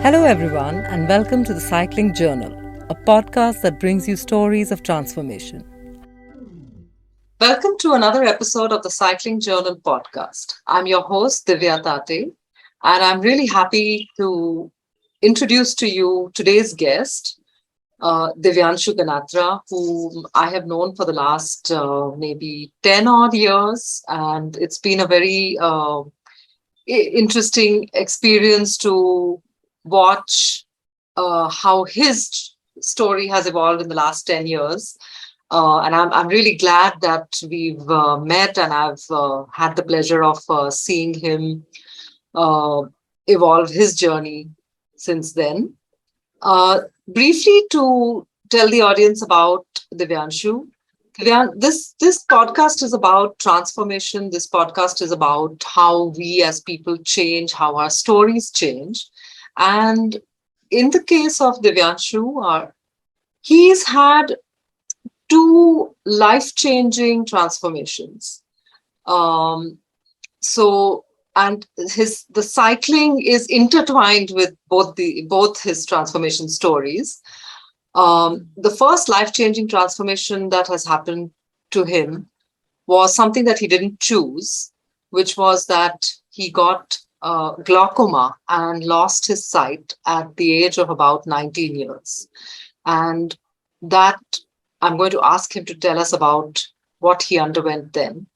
Hello, everyone, and welcome to the Cycling Journal, a podcast that brings you stories of transformation. Welcome to another episode of the Cycling Journal podcast. I'm your host, Divya Tate, and I'm really happy to introduce to you today's guest, Divyanshu Ganatra, whom I have known for the last maybe 10 odd years. And it's been a very interesting experience to watch how his story has evolved in the last 10 years. And I'm really glad that we've met, and I've had the pleasure of seeing him evolve his journey since then. Briefly, to tell the audience about Divyanshu, this podcast is about transformation. This podcast is about how we as people change, how our stories change. And in the case of Divyanshu, he's had two life-changing transformations. And the cycling is intertwined with both his transformation stories. The first life-changing transformation that has happened to him was something that he didn't choose, which was that he got glaucoma and lost his sight at the age of about 19 years. And that I'm going to ask him to tell us about what he underwent then.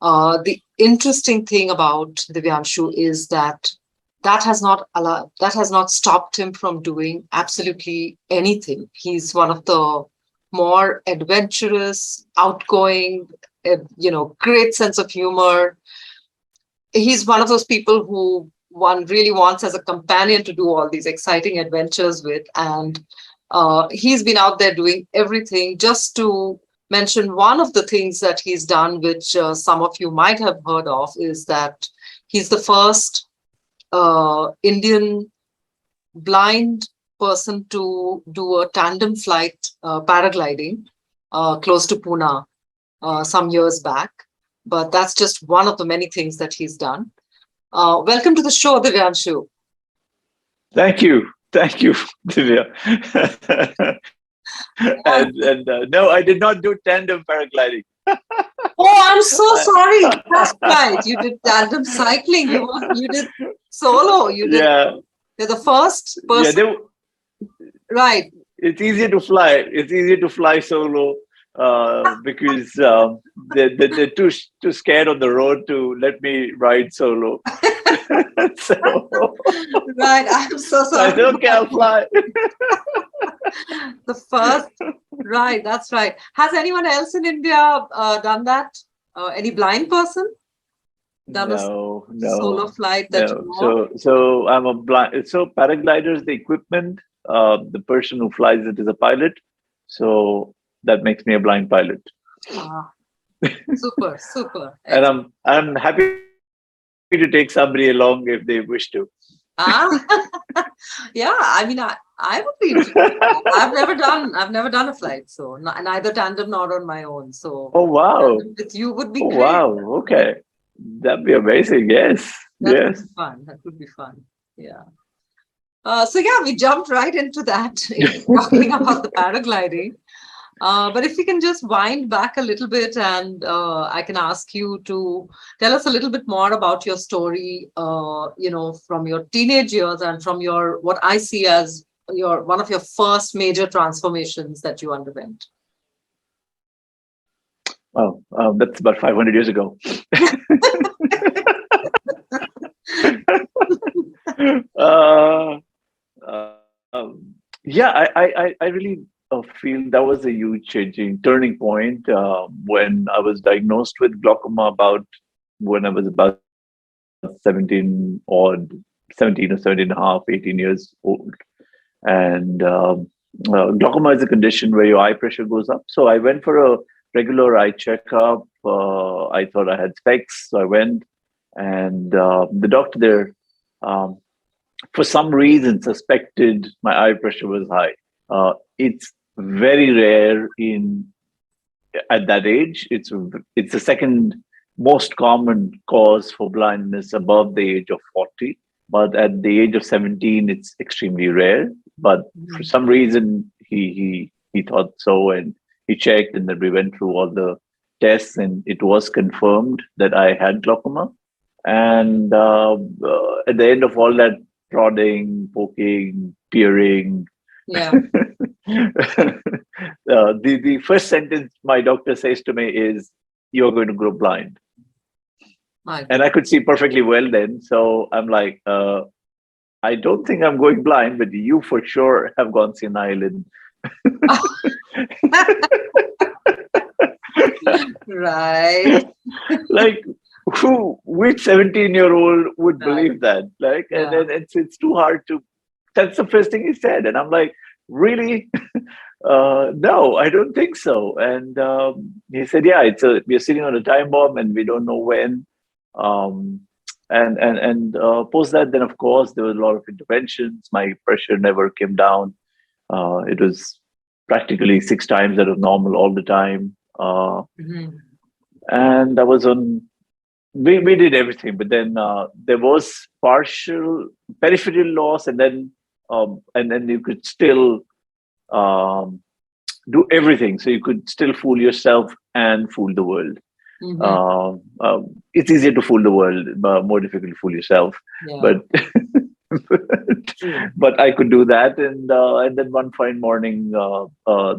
The interesting thing about Divyanshu is that has not stopped him from doing absolutely anything. He's one of the more adventurous, outgoing, great sense of humor. He's one of those people who one really wants as a companion to do all these exciting adventures with. And he's been out there doing everything. Just to mention one of the things that he's done, which some of you might have heard of, is that he's the first Indian blind person to do a tandem flight paragliding close to Pune some years back. But that's just one of the many things that he's done. Welcome to the show, Divyanshu. Thank you, Divya. and no, I did not do tandem paragliding. Oh, I'm so sorry. That's right. You did tandem cycling. You did solo. Yeah. You're the first person. Yeah, Right. it's easier to fly. It's easier to fly solo because they're too scared on the road to let me ride solo. So Right. I'm so sorry. I said, okay, I'll fly. The first. Right. That's right. Has anyone else in India done that? Any blind person done No, a solo flight that you know no. of? So I'm a blind. So paragliders, the equipment, the person who flies it is a pilot. So that makes me a blind pilot. Super. And I'm happy to take somebody along if they wish to. Yeah. I mean, I would be interested. I've never done a flight, so neither tandem nor on my own. So Oh wow! with you would be Oh great. wow! Okay, that'd be amazing. Yes, That would yes. be fun. That would be fun. Yeah. So we jumped right into that, talking about the paragliding. But if we can just wind back a little bit, and I can ask you to tell us a little bit more about your story, from your teenage years and from what I see as one of your first major transformations that you underwent. Wow, that's about 500 years ago. uh, yeah, I really feel that was a huge turning point when I was diagnosed with glaucoma when I was about 17 or 17 and a half, 18 years old. And glaucoma is a condition where your eye pressure goes up. So I went for a regular eye checkup. I thought I had specs, so I went, and the doctor there, for some reason, suspected my eye pressure was high. It's very rare at that age. It's the second most common cause for blindness above the age of 40. but at the age of 17, it's extremely rare. But for some reason, he thought so, and he checked, and then we went through all the tests, and it was confirmed that I had glaucoma. And at the end of all that prodding, poking, peering, Yeah. the first sentence my doctor says to me is, "You're going to grow blind." My And I could see perfectly well then. So I'm like, I don't think I'm going blind, but you for sure have gone senile. And right. like, which 17-year-old would Right. believe that? Like, and Yeah. then it's too hard to. That's the first thing he said, and I'm like, really? No, I don't think so. And he said, yeah, we're sitting on a time bomb, and we don't know when. Um, and post that, then of course there was a lot of interventions. My pressure never came down. It was practically 6 times out of normal all the time. Mhm. And I was on. We did everything, but then there was partial peripheral loss, and then you could still um, do everything. So you could still fool yourself and fool the world. Mhm. It's easier to fool the world, but more difficult to fool yourself. Yeah. But True. but I could do that, and then one fine morning,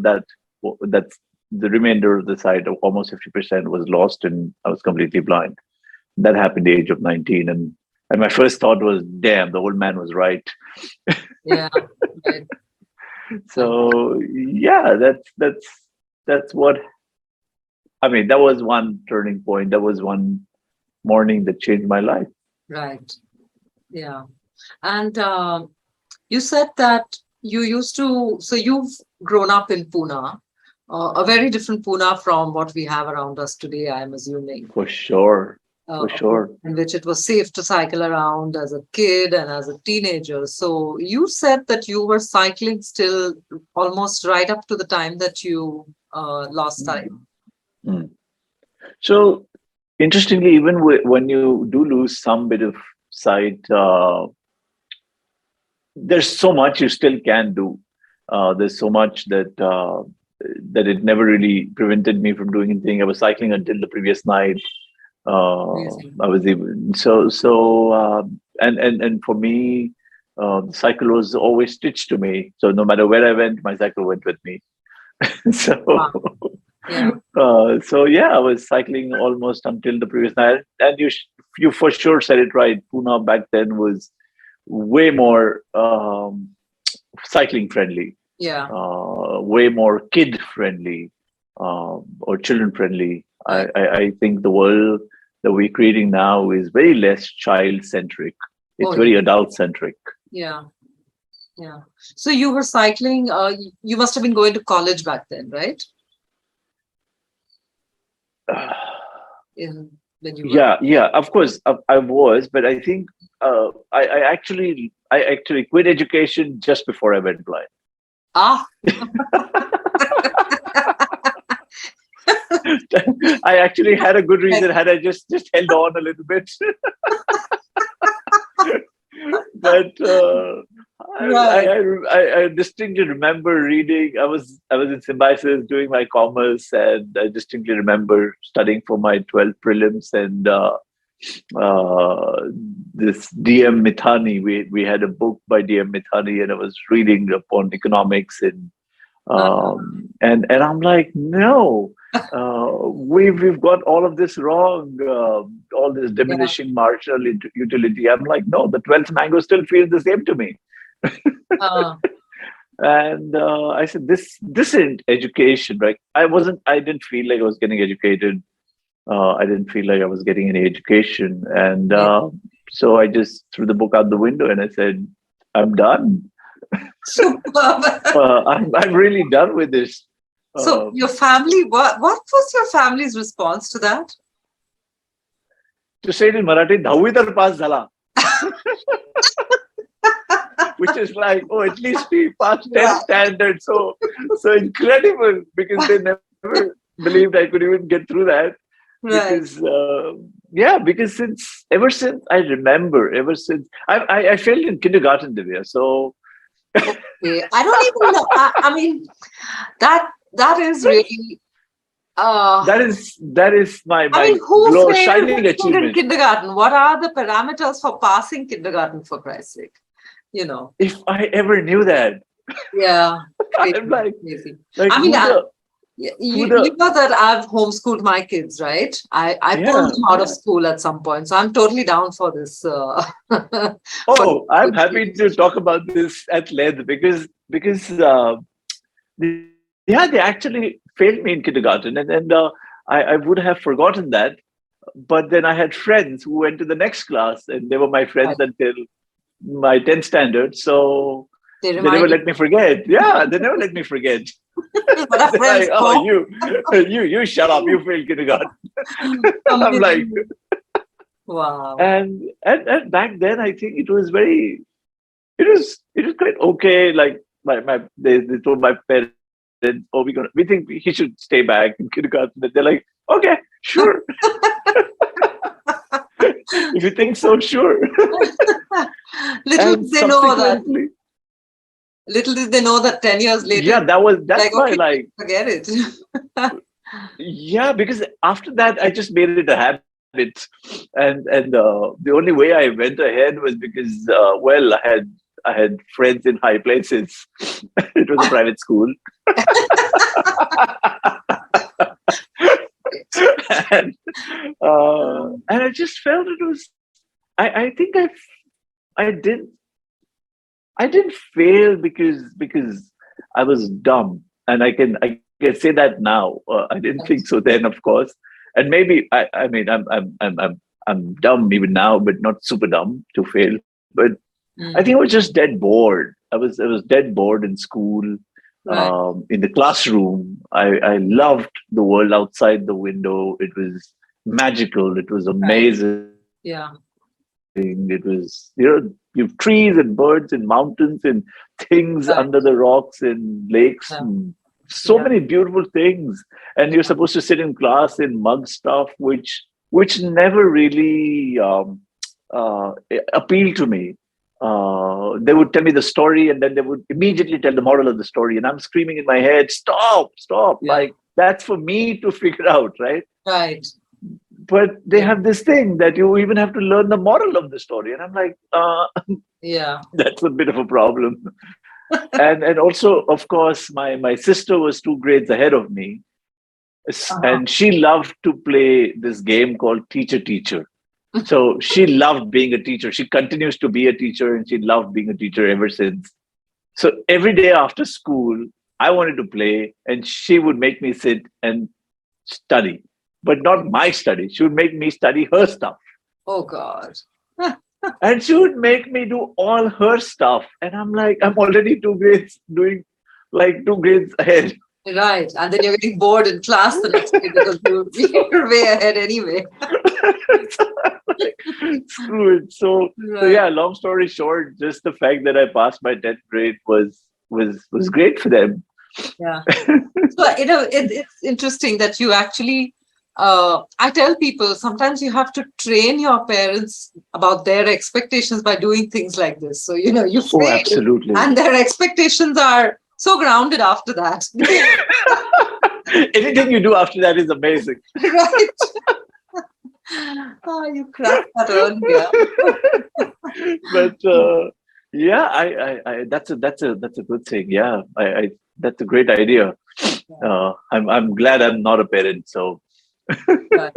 that's the remainder of the sight of almost 50% was lost, and I was completely blind. That happened at the age of 19, and my first thought was, "Damn, the old man was right." Yeah. Right. So yeah, that's what I mean. That was one turning point. That was one morning that changed my life. Right. Yeah. And you said that you used to, so you've grown up in Pune, a very different Pune from what we have around us today, I'm assuming, For sure, for a Pune sure. in which it was safe to cycle around as a kid and as a teenager. So you said that you were cycling still almost right up to the time that you lost sight. Mm. So interestingly, even when you do lose some bit of sight, there's so much you still can do. There's so much that it never really prevented me from doing anything. I was cycling until the previous night. Amazing. I was even and for me, the cycle was always stitched to me. So no matter where I went, my cycle went with me. So Wow. Yeah. so yeah, I was cycling almost until the previous night. And you for sure said it right. Pune back then was way more cycling friendly, Yeah. way more kid friendly, or children friendly. Right. I think the world that we're creating now is very less child centric. It's Oh, very yeah. adult centric. Yeah. Yeah. So you were cycling, you must have been going to college back then, right? In when you were. Yeah, of course, I was, but I think I actually quit education just before I went blind. Ah, I actually had a good reason had I just held on a little bit. But right. I distinctly remember reading. I was in Symbiosis doing my commerce, and I distinctly remember studying for my 12th prelims, and this D.M. Mithani. We had a book by D.M. Mithani, and I was reading upon economics, Uh, and I'm like, no, we've got all of this wrong. All this yeah. diminishing marginal utility. I'm like, no, the 12th mango still feels the same to me. Uh, And I said, this isn't education, right? I didn't feel like I was getting educated. I didn't feel like I was getting any education, and yeah. so I just threw the book out the window, and I said, I'm done. Superb. I'm really done with this. So Uh, your family, what was your family's response to that? to say it in Marathi, 10वी तर pass झाला, which is like, oh, at least he passed 10 Right. standard. So incredible, because they never believed I could even get through that. Right. Because yeah, because ever since I remember, ever since I failed in kindergarten, Divya. So Okay. I don't even know. I mean, that is really that is my I mean, my who glow failed shining in achievement. kindergarten? What are the parameters for passing kindergarten, for Christ's sake? You know, If I ever knew that, yeah, I'm crazy, like crazy. like I mean, who the who you the know that I've homeschooled my kids, right? I pulled yeah them out of yeah. school at some point, so I'm totally down for this. For Oh, I'm good happy change. to talk about this at length because yeah, they actually failed me in kindergarten, and I would have forgotten that. But then I had friends who went to the next class, and they were my friends Right. until my 10th standard. So They they never remind let me forget. Yeah, they never let me forget. you what are They're friends like, oh, for? you shut up. You failed kindergarten. I'm like, Amazing. Wow. and back then, I think it was quite okay. Like they told my parents, oh, we think he should stay back in kindergarten. And they're like, okay, sure. If you think so, sure. Little And did they know that. subsequently, Little did they know that 10 years later, yeah, that's like, why okay, like forget it. yeah, because after that I just made it a habit, and the only way I went ahead was because well I had friends in high places. It was a private school, and and I just felt it was. I think I did I didn't fail because I was dumb, and I can say that now. I didn't think so then, of course, and maybe I mean I'm dumb even now, but not super dumb to fail. But I think I was Mm, just dead bored. I was dead bored in school, right. in the classroom. I loved the world outside the window. It was magical. It was Right. amazing. Yeah. It was, you have trees and birds and mountains and things Right. under the rocks and lakes Yeah. and so Yeah. many beautiful things. And you're Yeah. supposed to sit in class and mug stuff, which never really appealed to me. They would tell me the story, and then they would immediately tell the moral of the story, and I'm screaming in my head, "Stop! Stop!" Yeah. Like that's for me to figure out, right? Right. But they Yeah. have this thing that you even have to learn the moral of the story, and I'm like, Yeah. that's a bit of a problem. And also, of course, my sister was 2 grades ahead of me, Uh-huh. and she loved to play this game called Teacher Teacher. So she loved being a teacher. She continues to be a teacher, and she loved being a teacher ever since. So every day after school, I wanted to play, and she would make me sit and study, but not my study. She would make me study her stuff. Oh God. And she would make me do all her stuff. And I'm like, I'm already 2 grades doing like 2 grades ahead. Right. And then you're getting bored in class the next day because you're way ahead anyway. So I'm like, screw it. So Right. yeah, long story short, just the fact that I passed my 10th grade was great for them. Yeah. So, it's interesting that you actually, I tell people sometimes you have to train your parents about their expectations by doing things like this. So, you Oh, fail absolutely. and their expectations are so grounded after that. Anything you do after that is amazing. Right. Oh, you cracked that earlier. But yeah, that's a good thing. Yeah, I that's a great idea. Yeah. I'm glad I'm not a parent. So Right.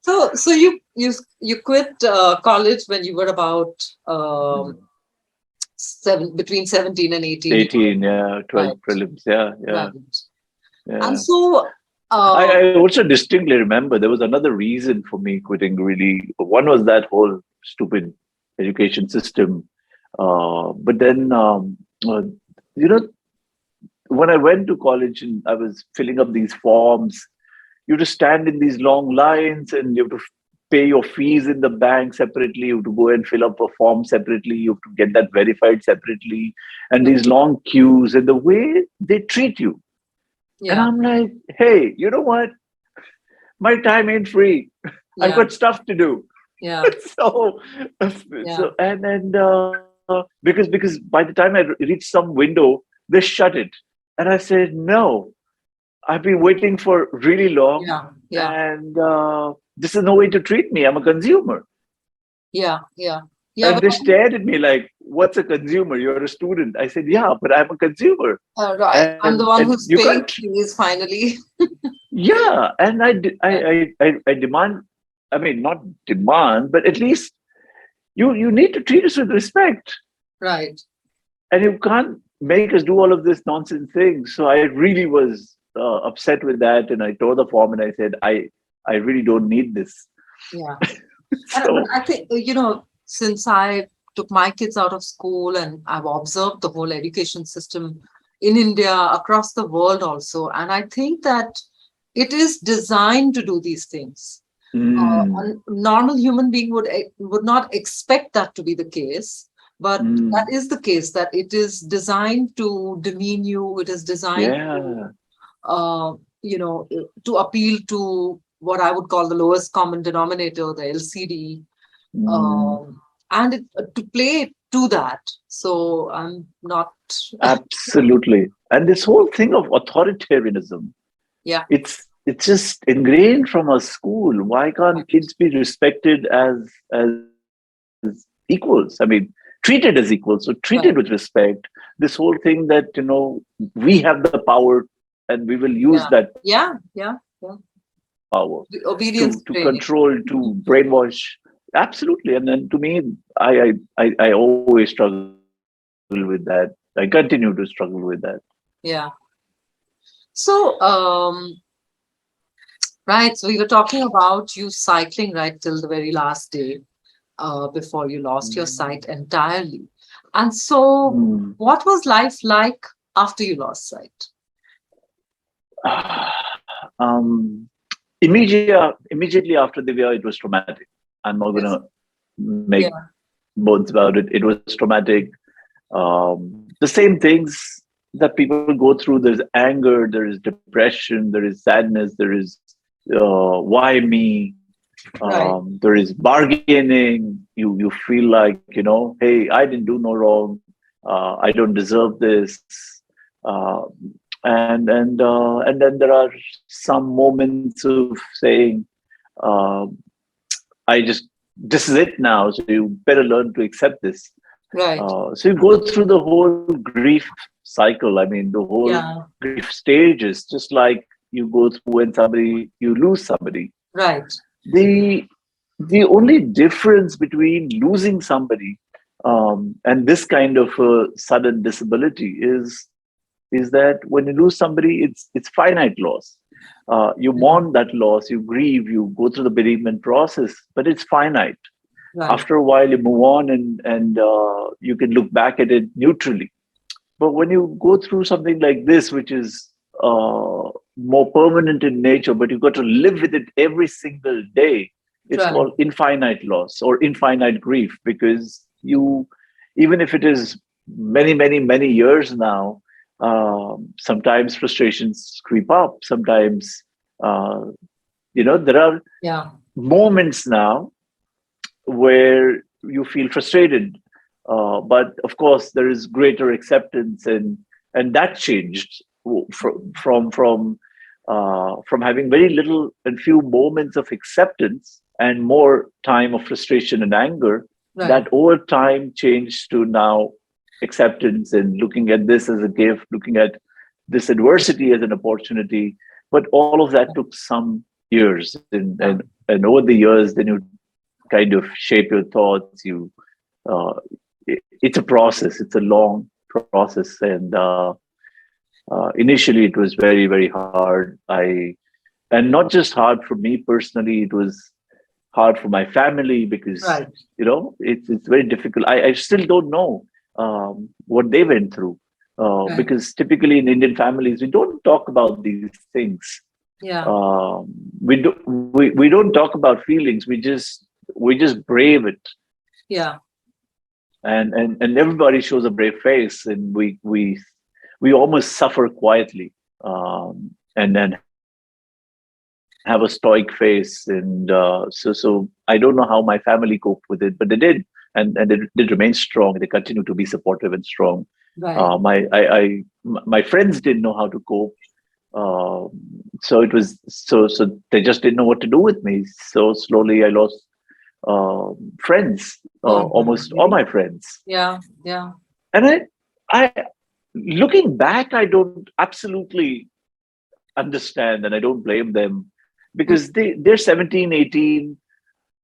So you quit college when you were about between 17 and 18. 18, yeah, 12 Right. prelims. Yeah, yeah, Right. And yeah. so, I also distinctly remember there was another reason for me quitting. Really, one was that whole stupid education system. But then, uh, you know, when I went to college and I was filling up these forms, you have to stand in these long lines, and you have to pay your fees in the bank separately. You have to go and fill up a form separately. You have to get that verified separately, and these long queues and the way they treat you. And yeah, I'm like, hey, you know what? My time ain't free. I've Yeah. got stuff to do. Yeah. so Yeah. so because by the time I reached some window, they shut it, and I said, no, I've been waiting for really long, Yeah. Yeah. and this is no way to treat me. I'm a consumer. Yeah. Yeah. Yeah. And they stared at me like, what's a consumer? You're a student. I said, yeah, but I'm a consumer. Right. I'm the one And who's you paying can't, fees finally. yeah. And Right. I demand, I mean, not demand, but at least you need to treat us with respect. Right. And you can't make us do all of this nonsense things. So I really was upset with that. And I tore the form and I said, I really don't need this. Yeah. But So, I think, since I took my kids out of school and I've observed the whole education system in India, across the world also, and I think that it is designed to do these things. mm, A normal human being would not expect that to be the case, but that mm, is the case, that it is designed to demean you. It is designed to, yeah. uh, to appeal to what I would call the lowest common denominator, the LCD, Mm. um, and to play to that. So I'm not. Absolutely. And this whole thing of authoritarianism, Yeah. it's just ingrained from a school. Why can't kids be respected as equals? I mean, treated as equals, so treated with Right. respect. This whole thing that, we have the power and we will use Yeah. that Yeah. Yeah. Yeah. power The obedience to training. control, to brainwash. Absolutely. And then to me, I always struggle with that. I continue to struggle with that. Yeah. So, right. So we were talking about you cycling right till the very last day, before you lost your sight entirely. And so, Mm. what was life like after you lost sight? um, immediately after Divya, it was traumatic. I'm not Yes. gonna make Yeah. bones about it. It was traumatic. The same things that people go through. There's anger, there is depression, there is sadness, there is why me. Right. There is bargaining. You feel like, hey, I didn't do no wrong. I don't deserve this. Uh, and then there are some moments of saying, uh, I just this is it now. So you better learn to accept this. Right. So you go through the whole grief cycle. I mean, the whole Yeah. grief stages, just like you go through when you lose somebody. Right. The the only difference between losing somebody and this kind of sudden disability is that when you lose somebody, it's finite loss. You Mhm. mourn that loss, you grieve, you go through the bereavement process, but it's finite. Right. After a while, you move on and you can look back at it neutrally. But when you go through something like this, which is more permanent in nature, but you've got to live with it every single day, it's Right. called infinite loss or infinite grief because even if it is many, many, many years now, sometimes frustrations creep up. Sometimes, uh, there are Yeah. moments now where you feel frustrated. But of course, there is greater acceptance, and that changed from having very little and few moments of acceptance and more time of frustration and anger. Right. That over time changed to now acceptance and looking at this as a gift, looking at this adversity as an opportunity. But all of that took some years, Yeah. and over the years, then you kind of shape your thoughts. Uh, it's a process. It's a long process, and initially it was very, very hard. And not just hard for me personally. It was hard for my family because Right. it's very difficult. I still don't know what they went through Right. because typically in Indian families we don't talk about these things. Yeah. Um, we don't talk about feelings. We just brave it, Yeah. and everybody shows a brave face, and we almost suffer quietly, and then have to have a stoic face, and so I don't know how my family coped with it, but they did, and they did remain strong. They continue to be supportive and strong. Right. My friends didn't know how to cope, so it was so they just didn't know what to do with me. So slowly, I lost friends, Oh, almost all really? my friends, Yeah. Yeah. and I looking back, I don't absolutely understand, and I don't blame them Mm, because they're 17, 18.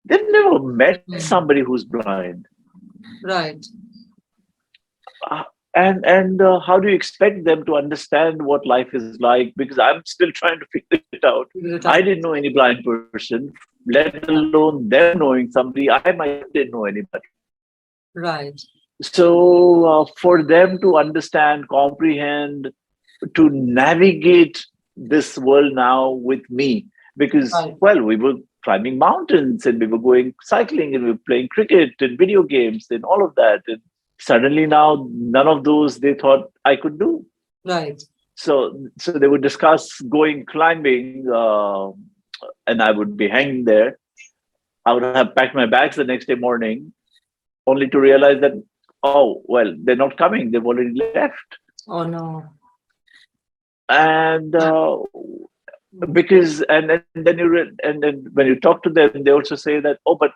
They've never met mm. somebody who's blind. Right. Uh, and how do you expect them to understand what life is like? Because I'm still trying to figure it out. Figure it I out. didn't know any blind person, let Yeah. alone them knowing somebody. I myself didn't know anybody. Right. So for them to understand, comprehend, to navigate this world now with me, because Right. well, we were climbing mountains and we were going cycling and we were playing cricket and video games and all of that, and suddenly now none of those they thought I could do. Right. So they would discuss going climbing, and I would be hanging there. I would have packed my bags the next day morning, only to realize that, oh well, they're not coming, they've already left. Oh no. And because and then and then when you talk to them, they also say that, oh, but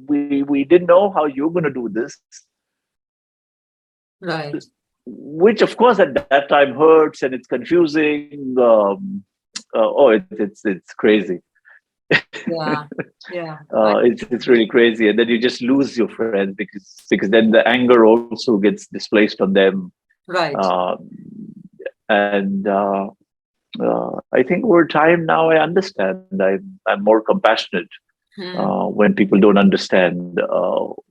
we didn't know how you're going to do this, Right. which of course at that time hurts and it's confusing. Oh, it's crazy. Yeah. Yeah. I, It's really crazy, and then you just lose your friends because then the anger also gets displaced on them. right. um, and I think over time now I understand. I'm more compassionate Hmm. when people don't understand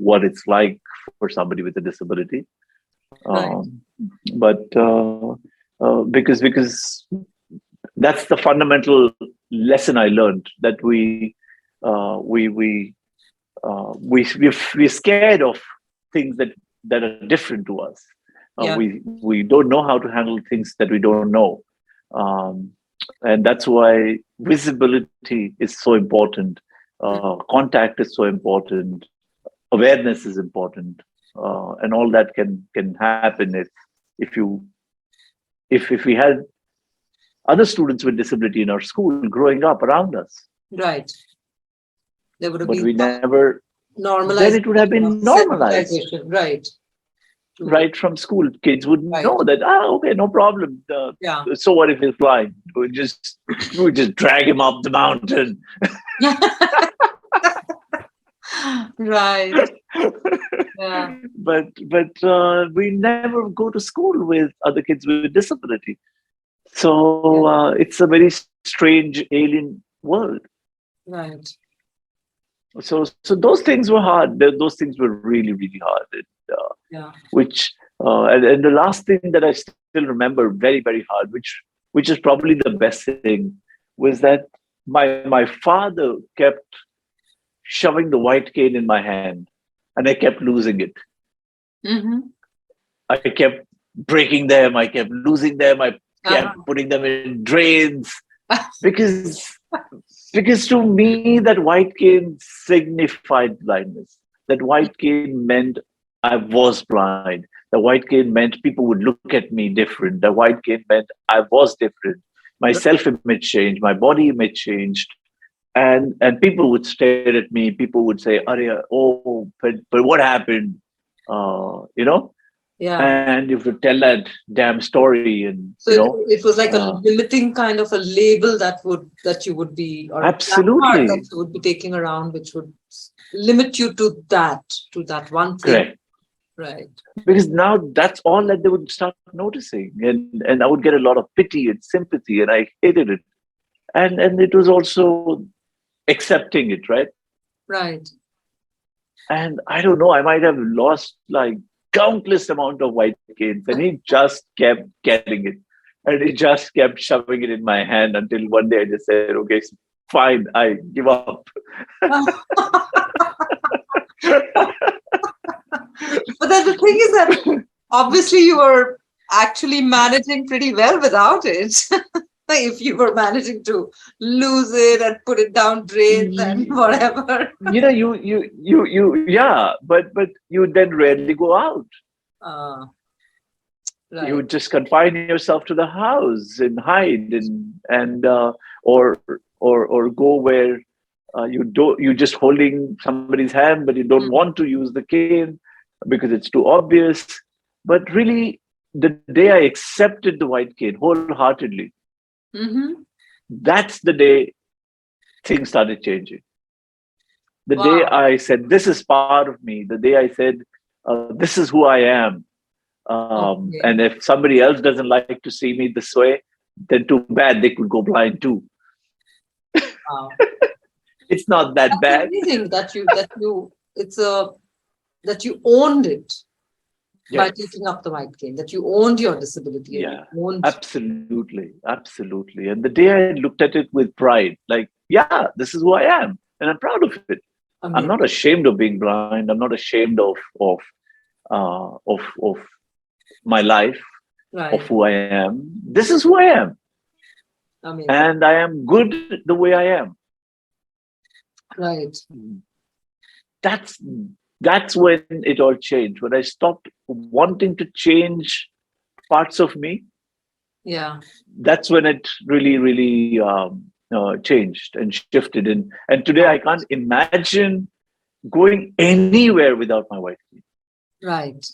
what it's like for somebody with a disability. Right. Um, but because that's the fundamental lesson I learned, that we're scared of things that are different to us. Yeah. We don't know how to handle things that we don't know, um, and that's why visibility is so important. Contact is so important. Awareness is important, and all that can happen if you if we had other students with disability in our school growing up around us, Right. There would have but been we some never. Then it would have normalization of been normalized sensitization. Right. To, right from school. Kids would right. know that, okay, no problem. Yeah. So what if he's blind? We just drag him up the mountain. right. Yeah. But we never go to school with other kids with disability. Yeah. So it's a very strange alien world. Right. So those things were hard. Those things were really really hard. And, Yeah. which and the last thing that I still remember very very hard, which is probably the best thing, was that my father kept shoving the white cane in my hand, and I kept losing it. Mm-hmm. I kept breaking them. I kept losing them. I kept Uh-huh. putting them in drains because to me that white cane signified blindness. That white cane meant I was blind. The white cane meant people would look at me different. The white cane meant I was different. My self-image changed. My body image changed. And people would stare at me. People would say, "Arya, oh, but what happened?" You know, Yeah. and you have to tell that damn story, and So it was like a uh, limiting kind of a label that you would be, or a card that absolutely you would be taking around, which would limit you to that one thing. correct. Right. Because now that's all that they would start noticing, and I would get a lot of pity and sympathy, and I hated it. And it was also accepting it, right? Right. And I don't know, I might have lost like countless amount of white canes, and he just kept getting it, and he just kept shoving it in my hand until one day I just said, okay, fine, I give up. But then the thing is that obviously you were actually managing pretty well without it. if you were managing to lose it and put it down drains and whatever. Yeah, but you then rarely go out. uh, You right. would just confine yourself to the house and hide and or go where you're just holding somebody's hand, but you don't want to use the cane because it's too obvious. But really, the day I accepted the white cane wholeheartedly, Mm-hmm. that's the day things started changing. The day Wow. I said, "This is part of me," the day I said, "This is who I am," Okay. and if somebody else doesn't like to see me this way, then too bad, they could go blind too. Wow. It's not that That's bad. amazing that you it's a that you owned it by Yes. taking up the white cane, that you owned your disability and Yeah, you owned. absolutely. Absolutely. And the day I looked at it with pride, like, yeah, this is who I am. And I'm proud of it. I'm not Amazing. ashamed of being blind. I'm not ashamed of my life, of Right. who I am. This is who I am. Amazing. And I am good the way I am. Right. That's that's when it all changed. When I stopped wanting to change parts of me, Yeah. that's when it really changed and shifted. And today I Right. can't imagine going anywhere without my wife. Right.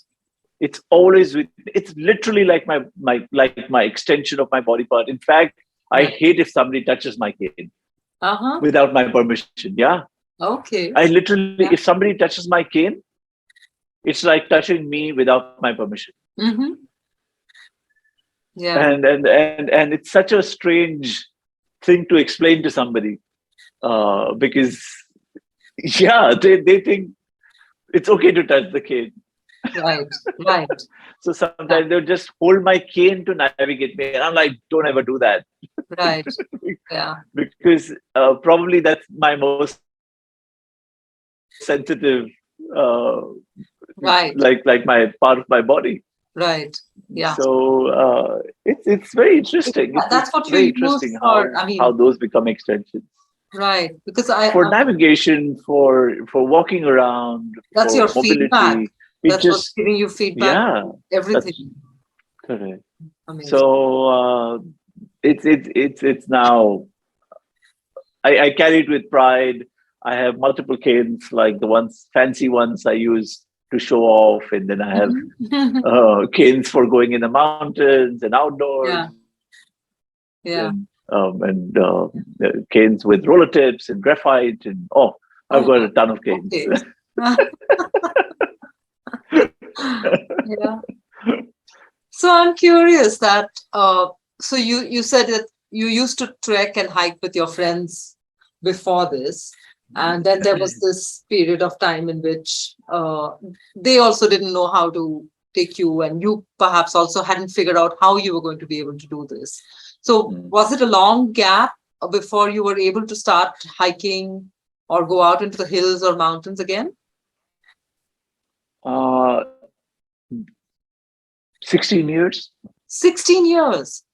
It's always with. It's literally like my extension of my body part. In fact, I Right. hate if somebody touches my cane Uh-huh. without my permission. Yeah, Okay. I literally, Yeah. if somebody touches my cane, it's like touching me without my permission. Mm-hmm. Yeah. And it's such a strange thing to explain to somebody because yeah, they think it's okay to touch the cane. Right. Right. So Yeah. sometimes they'll just hold my cane to navigate me, and I'm like, don't ever do that. Right. Yeah. Because probably that's my most sensitive, uh, Right. like my part of my body. Right. Yeah. So it's very interesting. It's That's what you very use interesting for, I how mean, those become extensions right. Because for navigation, for walking around, that's your for feedback. mobility. It That's what's just giving you feedback. yeah, Everything. that's correct. Amazing. So it's now I carry it with pride. I have multiple canes, like the ones fancy ones I use to show off, and then I have Mhm. canes for going in the mountains and outdoors, Yeah. Yeah. and canes with roller tips and graphite, and oh, I've Oh, got a ton of canes. okay. Yeah. So I'm curious that so you said that you used to trek and hike with your friends before this, and then there was this period of time in which they also didn't know how to take you, and you perhaps also hadn't figured out how you were going to be able to do this. So Mm. was it a long gap before you were able to start hiking or go out into the hills or mountains again? uh, 16 years, 16 years.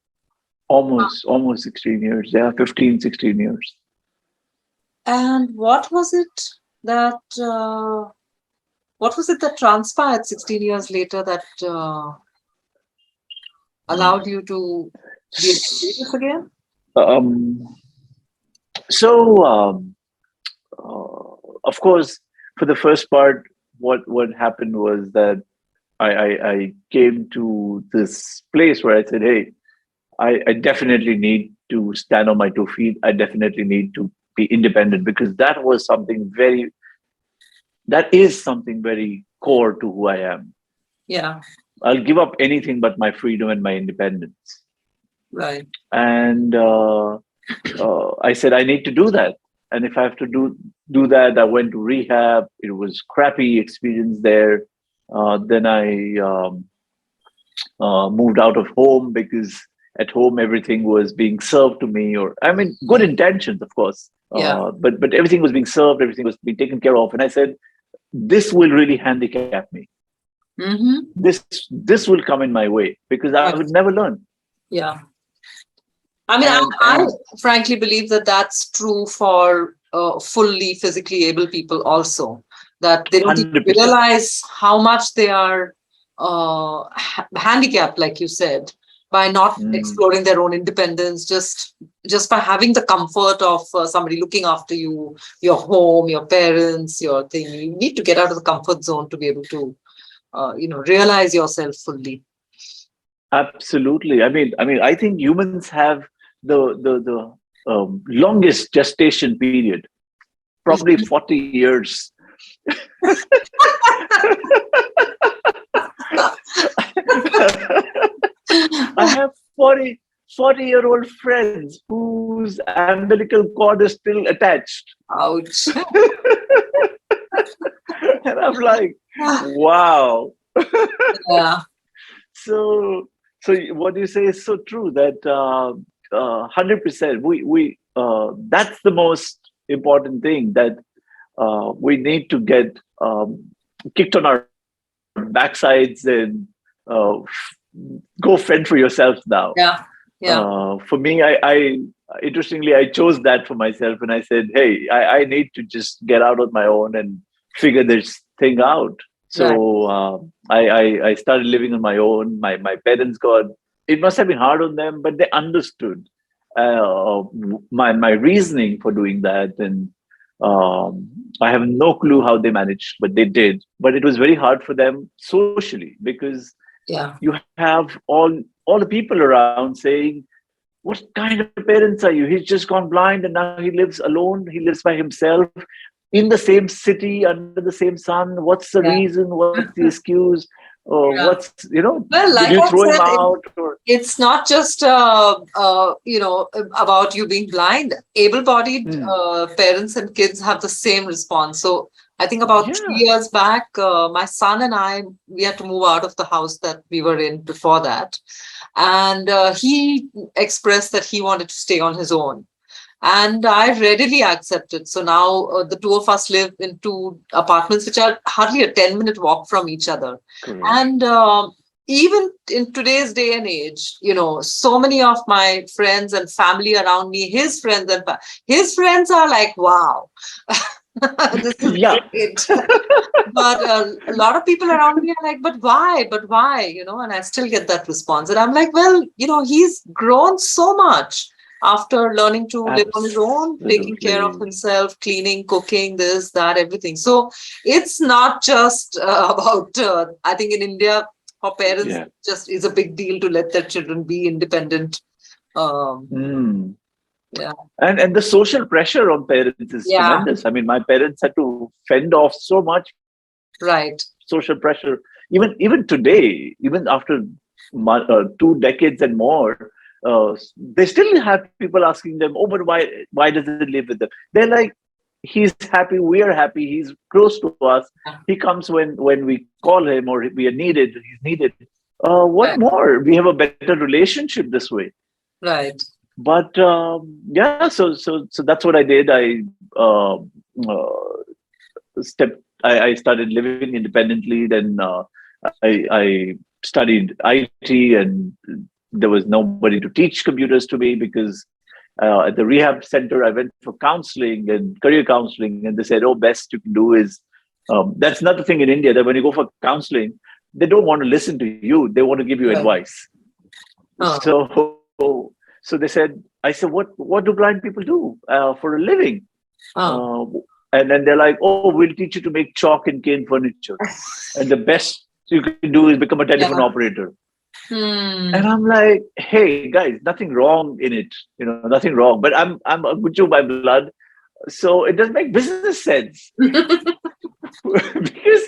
almost 16 years. Yeah, 15, 16 years. And that what was it that transpired 16 years later that allowed you to be able to do this again? Um, so, of course, for the first part, what happened was that I came to this place where I said, "Hey, I definitely need to stand on my 2 feet. I definitely need to be independent because that is something very core to who I am. Yeah, I'll give up anything but my freedom and my independence." right. And I said, I need to do that. And if I have to do that, I went to rehab. It was crappy experience there. Then I moved out of home because at home everything was being served to me, or I mean, good intentions, of course, Yeah. but everything was being served, everything was being taken care of, and I said, this will really handicap me. Mm-hmm. This will come in my way because I Right. would never learn. Yeah. I mean, I And frankly believe that that's true for fully physically able people also, that they don't even 100%. realize how much they are handicapped, like you said, by not Mm, exploring their own independence, just by having the comfort of somebody looking after you, your home, your parents, your thing. You need to get out of the comfort zone to be able to, realize yourself fully. absolutely. I think humans have the longest gestation period, probably 40 years. I have 40-year-old friends whose umbilical cord is still attached. Ouch. And I'm like, wow. Yeah. So, so what you say is so true that 100%. That's the most important thing that we need to get kicked on our backsides and uh, go fend for yourselves now. Yeah. Yeah. For me, I interestingly I chose that for myself, and I said, "Hey, I need to just get out on my own and figure this thing out." Right. So I started living on my own. My parents got it must have been hard on them, but they understood my reasoning for doing that, and I have no clue how they managed, but they did. But it was very hard for them socially because Yeah. you have all the people around saying, what kind of parents are you? He's just gone blind and now he lives alone. He lives by himself in the same city under the same sun. What's the Yeah. reason? What's the excuse? Yeah. What's, Well, did like you I throw him said, out? Or, it's not just about you being blind. Able-bodied hmm, parents and kids have the same response. So I think about three yeah, years back, my son and I, we had to move out of the house that we were in before that, and he expressed that he wanted to stay on his own. And I readily accepted. So now the two of us live in two apartments, which are hardly a 10-minute walk from each other. correct. And even in today's day and age, so many of my friends and family around me, his friends are like, wow, this is Yeah, great. But a lot of people around me are like, but why? But why? And I still get that response. And I'm like, well, he's grown so much after learning to live on his own, taking care of absolutely. himself, cleaning, cooking, this, that, everything. So it's not just about, I think in India, for parents, Yeah. just is a big deal to let their children be independent. Um, Mm. yeah. And the social pressure on parents is Yeah. tremendous. I mean, my parents had to fend off so much Right. social pressure. Even today, even after 2 decades and more, they still have people asking them, "Oh, but why does it live with them?" They're like, "He's happy. We are happy. He's close to us. He comes when we call him or we are needed. He's needed. What Right. more? We have a better relationship this way." Right. But yeah, so that's what I did. Uh, I started living independently. Then I studied IT, and there was nobody to teach computers to me because at the rehab center I went for counseling and career counseling, and they said, "Oh, best you can do is." That's another thing in India, that when you go for counseling, they don't want to listen to you; they want to give you Right. advice. Oh, So they said, I said, what do blind people do for a living? oh. Uh, and then they're like, "Oh, we'll teach you to make chalk and cane furniture. And the best you can do is become a telephone Yeah. operator." And Hmm. I'm like, "Hey, guys, nothing wrong in it. Nothing wrong. But I'm a Guju by blood. So it doesn't make business sense." because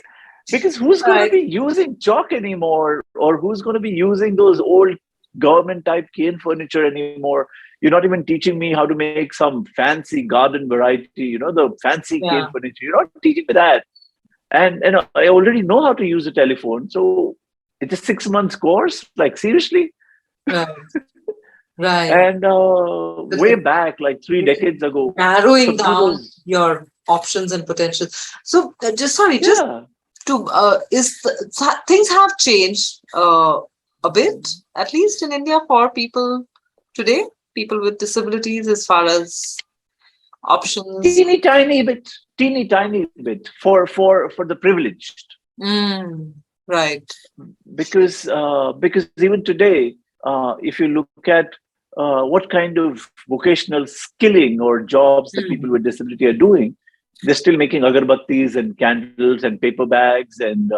because who's going to Right. be using chalk anymore, or who's going to be using those old government type cane furniture anymore? You're not even teaching me how to make some fancy garden variety, the fancy cane Yeah. furniture. You're not teaching me that. And I already know how to use a telephone. So it's a 6 months course, like seriously. Right. Right. And way But back, like three really decades ago, narrowing down computers. your options and potentials. So, just sorry, just Yeah. to things have changed a bit, at least in India for people today. people with disabilities as far as options? Teeny tiny bit for the privileged. Right. Because even today, if you look at what kind of vocational skilling or jobs that people with disability are doing, they're still making agarbattis and candles and paper bags and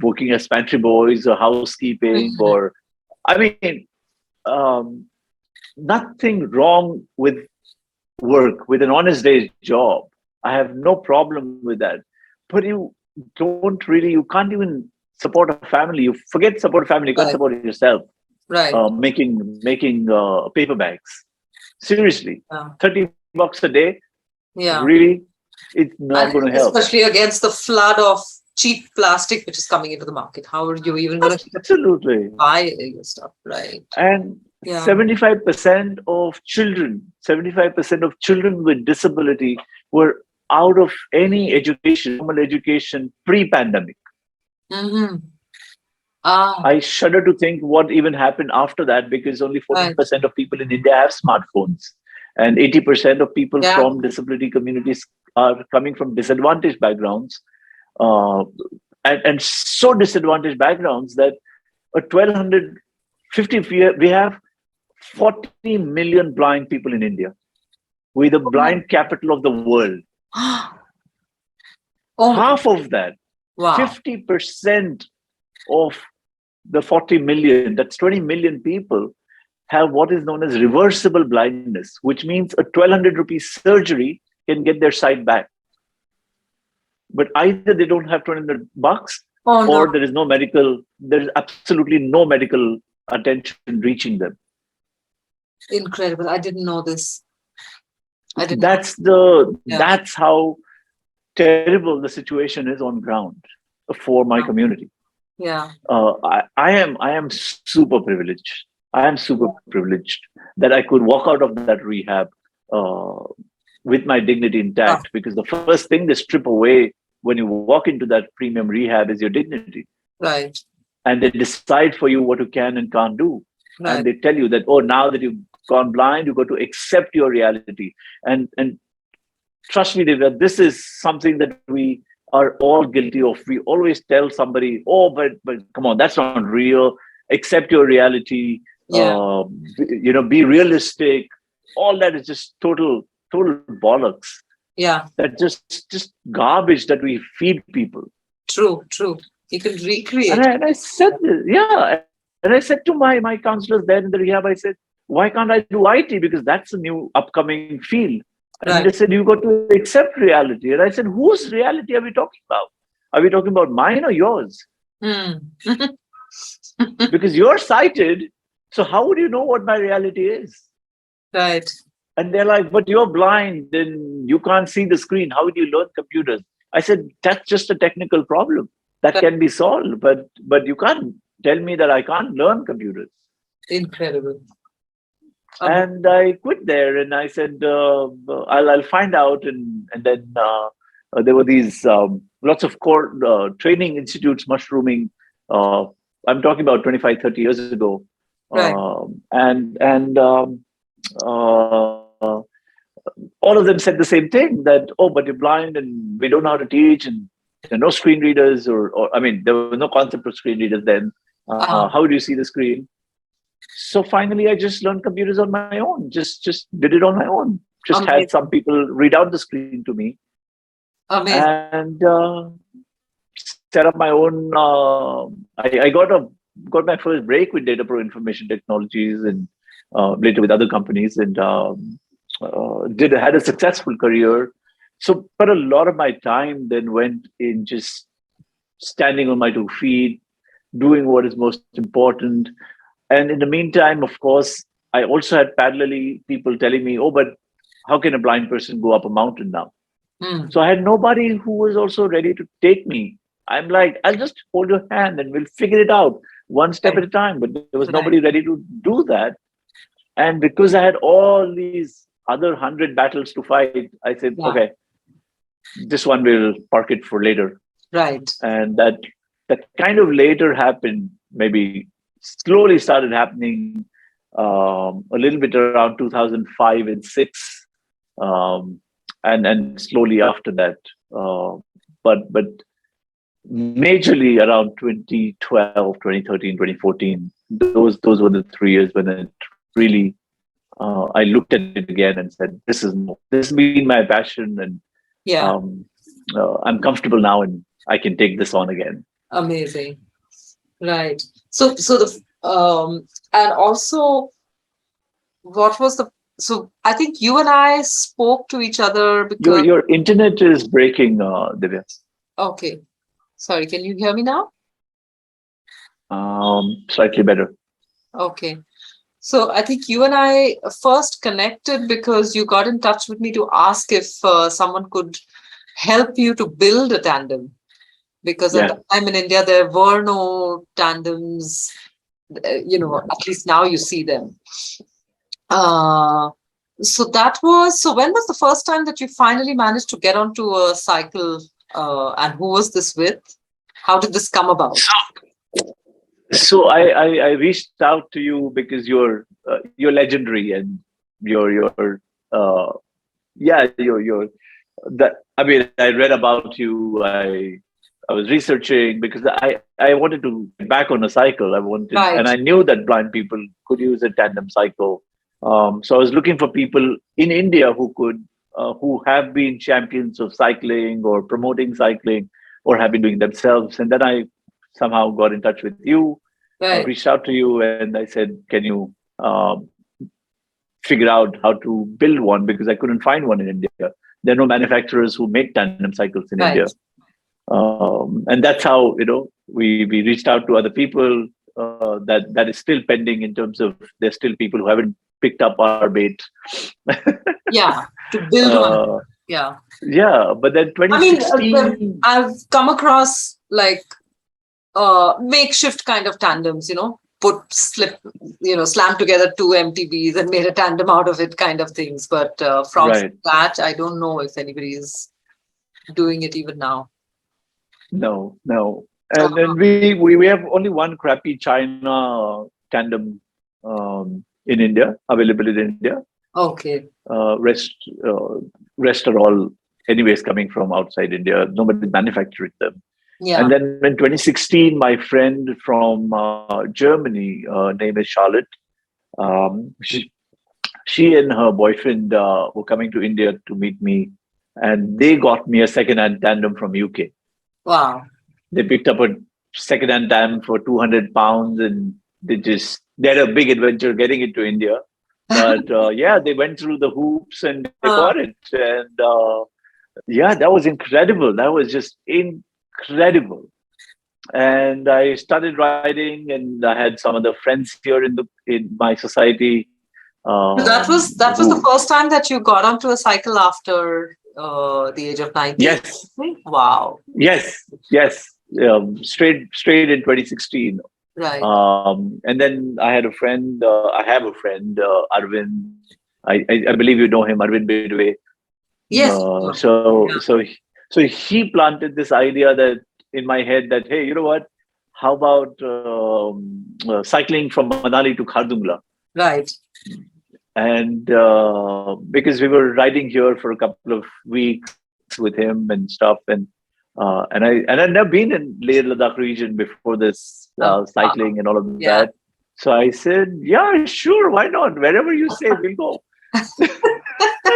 working as pantry boys or housekeeping or, I mean, nothing wrong with work, with an honest day's job. I have no problem with that. But you can't even support a family. You forget support a family, you can't Right. support yourself. Right. Making paper bags. Seriously, Yeah. $30 a day. Yeah. Really, it's not And going to help. especially against the flood of cheap plastic which is coming into the market. How are you even going to Absolutely. buy your stuff? Right. And Yeah. 75% of children with disability were out of any education, formal education, pre-pandemic. I shudder to think what even happened after that, because only 14% of people in India have smartphones, and 80% of people from disability communities are coming from disadvantaged backgrounds, and so disadvantaged backgrounds that a 1250 we have 40 million blind people in India. We're the blind capital of the world. Half of that, 50% of the 40 million, that's 20 million people, have what is known as reversible blindness, which means a 1,200 rupees surgery can get their sight back. But either they don't have 200 bucks, or there is absolutely no medical attention reaching them. Incredible. I didn't know this. That's how terrible the situation is on ground for my community. Yeah. I am super privileged. I am super privileged that I could walk out of that rehab with my dignity intact, because the first thing they strip away when you walk into that premium rehab is your dignity. Right. And they decide for you what you can and can't do. Right. And they tell you that, oh, now that you've gone blind, you've got to accept your reality. And trust me, Divya, this is something that we are all guilty of. We always tell somebody, oh, but come on, that's not real. Accept your reality. Yeah. Be realistic. All that is just total bollocks. Yeah. That just garbage that we feed people. True. You can recreate. And I said this, and I said to my counselors there in the rehab, I said, why can't I do IT? Because that's a new upcoming field. And they said, you got to accept reality. And I said, whose reality are we talking about? Are we talking about mine or yours? Because you're sighted, so how would you know what my reality is? Right. And they're like, but you're blind and you can't see the screen. How would you learn computers? I said, that's just a technical problem that can be solved, but you can't tell me that I can't learn computers. Incredible. And I quit there, and I said, I'll find out. And then there were these lots of core training institutes, mushrooming. I'm talking about 25, 30 years ago. Right. All of them said the same thing, that, oh, but you're blind and we don't know how to teach, and there are no screen readers, or I mean, there was no concept of screen readers then. How do you see the screen? So finally, I just learned computers on my own. Just did it on my own. Just had some people read out the screen to me. Amazing. And set up my own. I got my first break with Data Pro Information Technologies, and later with other companies, and had a successful career. So, but a lot of my time then went in just standing on my 2 feet, doing what is most important. And in the meantime, of course, I also had parallelly people telling me, oh, but how can a blind person go up a mountain now? So I had nobody who was also ready to take me. I'm like, I'll just hold your hand and we'll figure it out one step at a time. But there was nobody ready to do that. And because I had all these other 100 battles to fight, I said, okay, this one we'll park it for later. Right. And that kind of later happened maybe slowly started happening a little bit around 2005 and 6, um, and slowly after that. But majorly around 2012, 2013, 2014. Those were the 3 years when it really I looked at it again and said, this has been my passion, and Yeah. I'm comfortable now, and I can take this on again. Amazing. Right. So the and also what was the so I think you and I spoke to each other because Your internet is breaking, Divya. okay. Sorry, can you hear me now? Slightly better. Okay. So I think you and I first connected because you got in touch with me to ask if someone could help you to build a tandem. Because at the time in India, there were no tandems, at least now you see them. So when was the first time that you finally managed to get onto a cycle, and who was this with? How did this come about? So I reached out to you because you're legendary, and you're you're that. I mean, I read about you. I was researching because I wanted to get back on a cycle. Right. And I knew that blind people could use a tandem cycle. So I was looking for people in India who have been champions of cycling or promoting cycling or have been doing themselves. And then I somehow got in touch with you, Right. reached out to you, and I said, "Can you figure out how to build one?" Because I couldn't find one in India. There are no manufacturers who make tandem cycles in Right. India. And that's how we reached out to other people. That is still pending in terms of there's still people who haven't picked up our bait. Yeah, to build one. Yeah. Yeah, but then 2016. I've come across like makeshift kind of tandems, slam together two MTBs and made a tandem out of it kind of things. But from scratch, I don't know if anybody is doing it even now. No. And then we have only one crappy China tandem in India, available in India. Okay. Rest are all anyways coming from outside India. Nobody's manufacturing them. Yeah. And then in 2016, my friend from Germany, name is Charlotte, she and her boyfriend were coming to India to meet me, and they got me a second-hand tandem from UK. Wow. They picked up a second-hand tandem for 200 pounds, and they had a big adventure getting it to India. But they went through the hoops and they got it. And that was incredible. That was just incredible. And I started riding, and I had some other friends here in my society. That was the first time that you got onto a cycle after the age of 19. Yes. Wow. Yes. Straight in 2016. Right. And then I had a friend. I have a friend, Arvind. I believe you know him, Arvind Bidwe. Yes. So he planted this idea that in my head that, hey, you know what? How about cycling from Manali to Khardungla? Right. And because we were riding here for a couple of weeks with him and stuff, and I'd never been in Ladakh region before this cycling and all of that. So I said, yeah, sure, why not? Wherever you say, we'll go.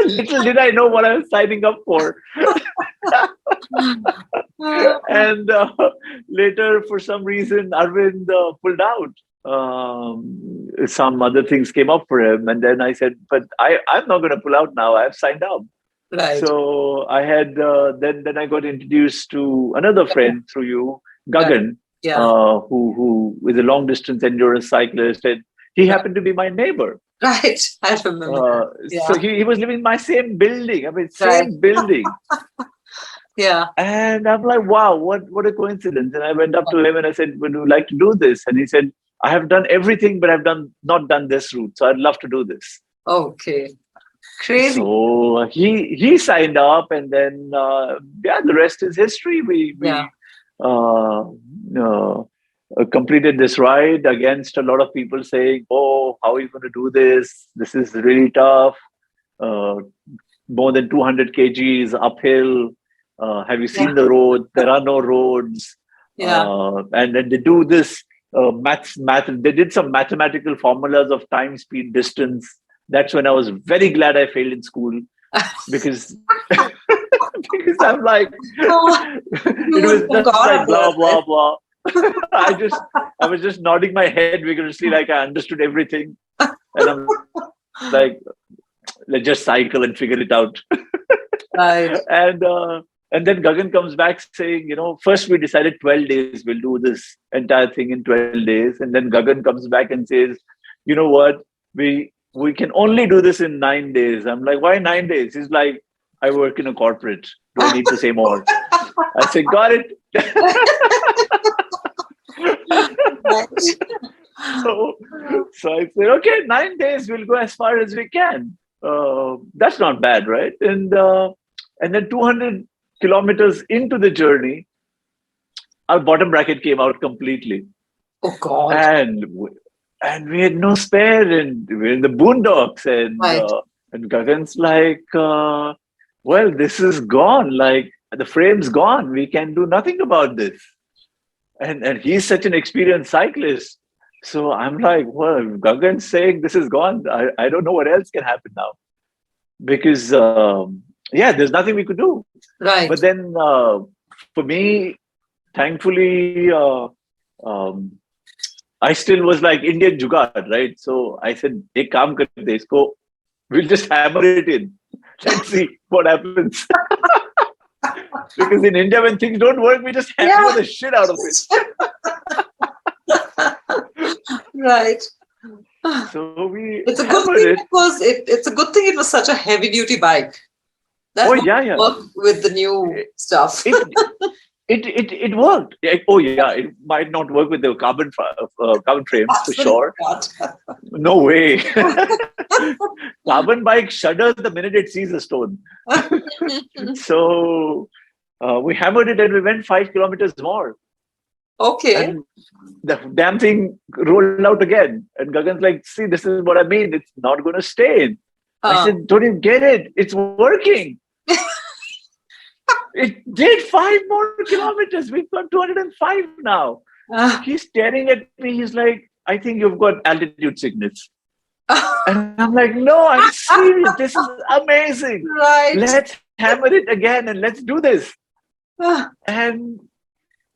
Little did I know what I was signing up for. And later, for some reason, Arvind pulled out. Some other things came up for him, and then I said, but I'm not going to pull out now. I've signed up. Right. So I had then I got introduced to another friend through you, Gagan, who is a long distance endurance cyclist, and he happened to be my neighbor. Right, I remember. So he was living in my same building. I mean, same building. Yeah. And I'm like, wow, what a coincidence. And I went up to him and I said, would you like to do this? And he said, I have done everything, but I've not done this route. So I'd love to do this. Okay. Crazy. So he signed up, and then the rest is history. We completed this ride against a lot of people saying, "Oh, how are you going to do this? This is really tough. Uh, more than 200 kgs uphill. Have you Yeah. seen the road? There are no roads." Yeah. And then they do this math. They did some mathematical formulas of time, speed, distance. That's when I was very glad I failed in school because because I'm like, Oh, it you was would just forgot like blah about blah it. blah. I was just nodding my head vigorously, like I understood everything, and I'm like, let's just cycle and figure it out. Right. and and then Gagan comes back saying, first we decided 12 days, we'll do this entire thing in 12 days. And then Gagan comes back and says, you know what, we can only do this in 9 days. I'm like, why 9 days? He's like, I work in a corporate. Do I need to say more? I said, got it. so so I said, okay, 9 days, we'll go as far as we can. That's not bad, right? And then 200 kilometers into the journey, our bottom bracket came out completely, Oh God. and we had no spare, and we're in the boondocks, Right. and Gagan's like, well, this is gone. Like the frame's gone. We can do nothing about this. And he's such an experienced cyclist. So I'm like, well, if Gagan's saying this is gone, I don't know what else can happen now because yeah, there's nothing we could do. Right. But then for me, thankfully, um, I still was like Indian jugaad, right? So I said, "Ek kaam karte isko, we'll just hammer it in. Let's see what happens." Because in India, when things don't work, we just hammer Yeah. the shit out of it. Right. So we It's a good hammered thing it. it's a good thing it was such a heavy duty bike. That Oh might yeah, yeah. work with the new stuff. It worked. Oh yeah, it might not work with the carbon frames for That's what sure. it's No way. Carbon bike shudders the minute it sees a stone. got. So we hammered it and we went 5 kilometers more. Okay. And the damn thing rolled out again. And Gagan's like, see, this is what I mean. It's not going to stay in. I said, don't you get it? It's working. It did 5 more kilometers. We've got 205 now. He's staring at me. He's like, I think you've got altitude sickness. And I'm like, no, I'm serious. This is amazing. Right. Let's hammer it again and let's do this. And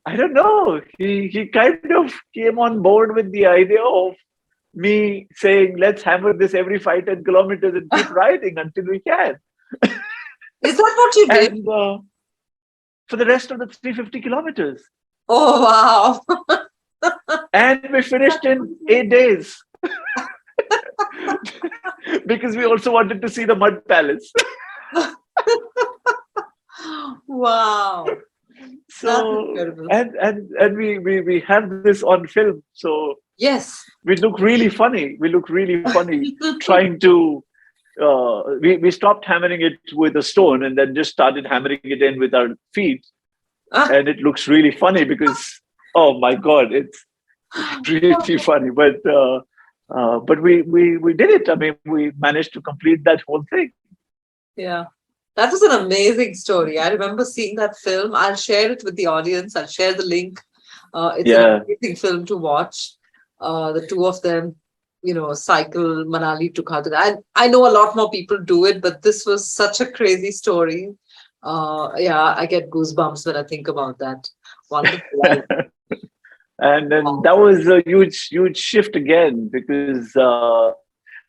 I don't know. He kind of came on board with the idea of me saying, let's hammer this every 5-10 kilometers and keep riding until we can. Is that what you did? And for the rest of the 350 kilometers. Oh, wow. And we finished in 8 days. Because we also wanted to see the mud palace. Wow. So and we have this on film. So yes, we look really funny. Trying to we stopped hammering it with a stone and then just started hammering it in with our feet. And it looks really funny because, oh my God, it's really funny. But we did it. I mean, we managed to complete that whole thing. Yeah. That was an amazing story. I remember seeing that film. I'll share it with the audience. I'll share the link. It's an amazing film to watch. The two of them, cycle Manali to Khardungla. I know a lot more people do it, but this was such a crazy story. Yeah, I get goosebumps when I think about that. Wonderful. And then that was a huge shift again because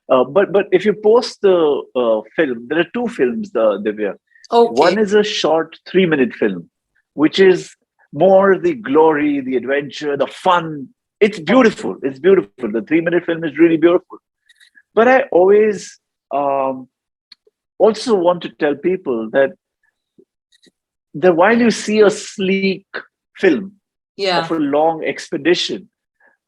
but if you post the film, there are two films, Divya. Okay. One is a short 3-minute film, which is more the glory, the adventure, the fun. It's beautiful. It's beautiful. The 3-minute film is really beautiful. But I always also want to tell people that while you see a sleek film of a long expedition,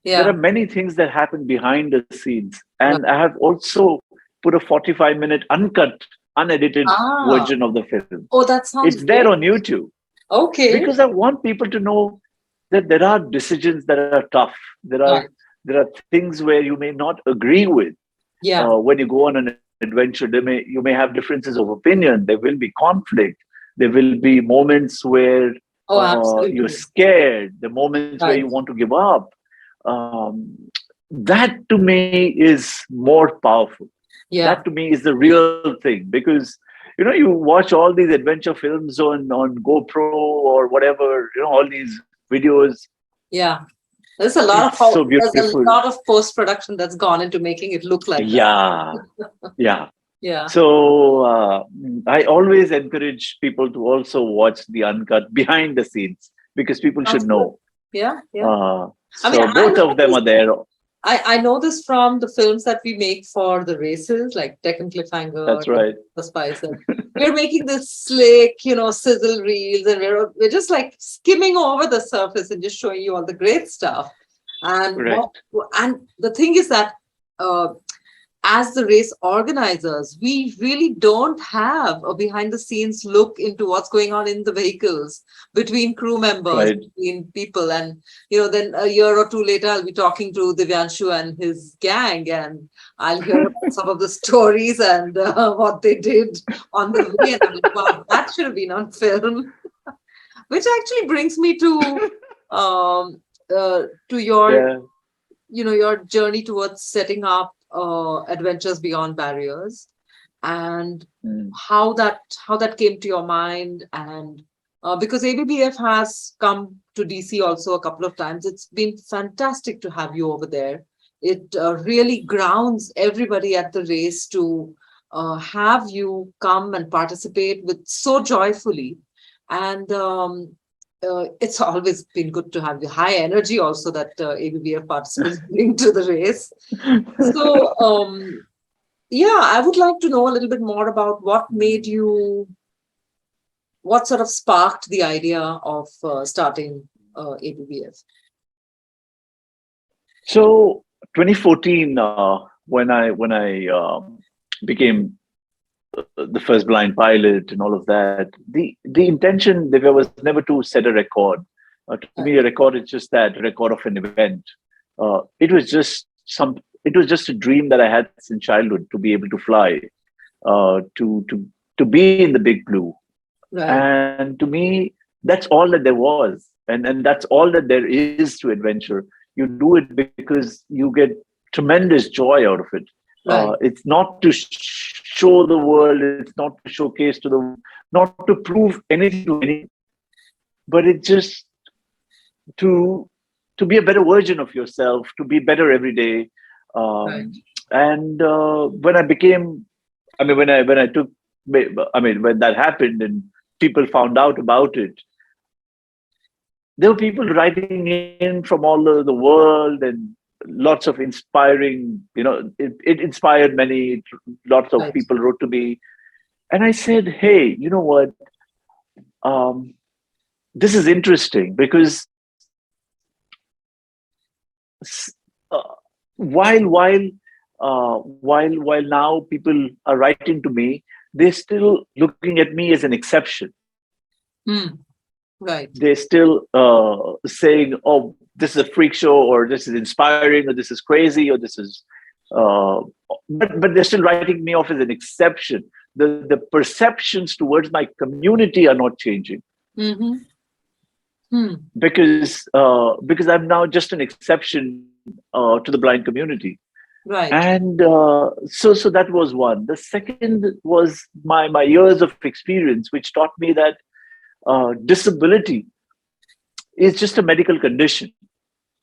there are many things that happen behind the scenes. And I have also put a 45-minute uncut, unedited version of the film. Oh, that sounds It's there on YouTube. Okay. Because I want people to know that there are decisions that are tough. Right. There are things where you may not agree with. Yeah. When you go on an adventure, you may have differences of opinion. There will be conflict. There will be moments where Oh, you're absolutely. scared. The moments where Right. you want to give up. Um, that to me is more powerful. Yeah. That to me is the real thing, because you watch all these adventure films on GoPro or whatever, all these videos. Yeah. There's a lot It's so of there's a beautiful. lot of post production that's gone into making it look like that. Yeah, yeah. Yeah. So I always encourage people to also watch the uncut behind the scenes, because people should Sounds good. know. Yeah. Yeah. I mean, So I both know of them this. are there. I know this from the films that we make for the races, like Deccan Cliffhanger, That's right. The Spice. And we're making this slick, sizzle reels, and we're just like skimming over the surface and just showing you all the great stuff. And Correct. and the thing is that uh, as the race organizers, we really don't have a behind the scenes look into what's going on in the vehicles between crew members, Right. between people. And, then a year or two later, I'll be talking to Divyanshu and his gang, and I'll hear about some of the stories and what they did on the way. And I'm like, wow, that should have been on film. Which actually brings me um, to your Yeah. your journey towards setting up Adventures Beyond Barriers, and Mm. how that came to your mind. And because ABBF has come to DC also a couple of times, it's been fantastic to have you over there. It really grounds everybody at the race to have you come and participate with so joyfully. And it's always been good to have the high energy also that ABBF participants bring to the race. So, yeah, I would like to know a little bit more about what sort of sparked the idea of starting ABBF. So 2014, when I became the first blind pilot and all of that, the intention there was never to set a record. To me, a record is just that record of an event. It was just It was just a dream that I had since childhood, to be able to fly, to be in the big blue. Right, And to me, that's all that there was, and that's all that there is to adventure. You do it because you get tremendous joy out of it. right, It's not to show the world, it's not to showcase to the world, not to prove anything to anyone, but it's just to to be a better version of yourself, to be better every day. right. And when I became, I mean, when I took, I mean, when that happened and people found out about it, there were people writing in from all over the world, and lots of inspiring, it inspired many. Lots of Right. people wrote to me, and I said, hey, you know what, um, this is interesting, because uh, while now people are writing to me, they're still looking at me as an exception. Hmm. Right. They're still saying, "Oh, this is a freak show," or "This is inspiring," or "This is crazy," or "This is." Uh, but they're still writing me off as an exception. The perceptions towards my community are not changing, Mm-hmm. Hmm. because I'm now just an exception to the blind community. Right. And so that was one. The second was my years of experience, which taught me that disability is just a medical condition.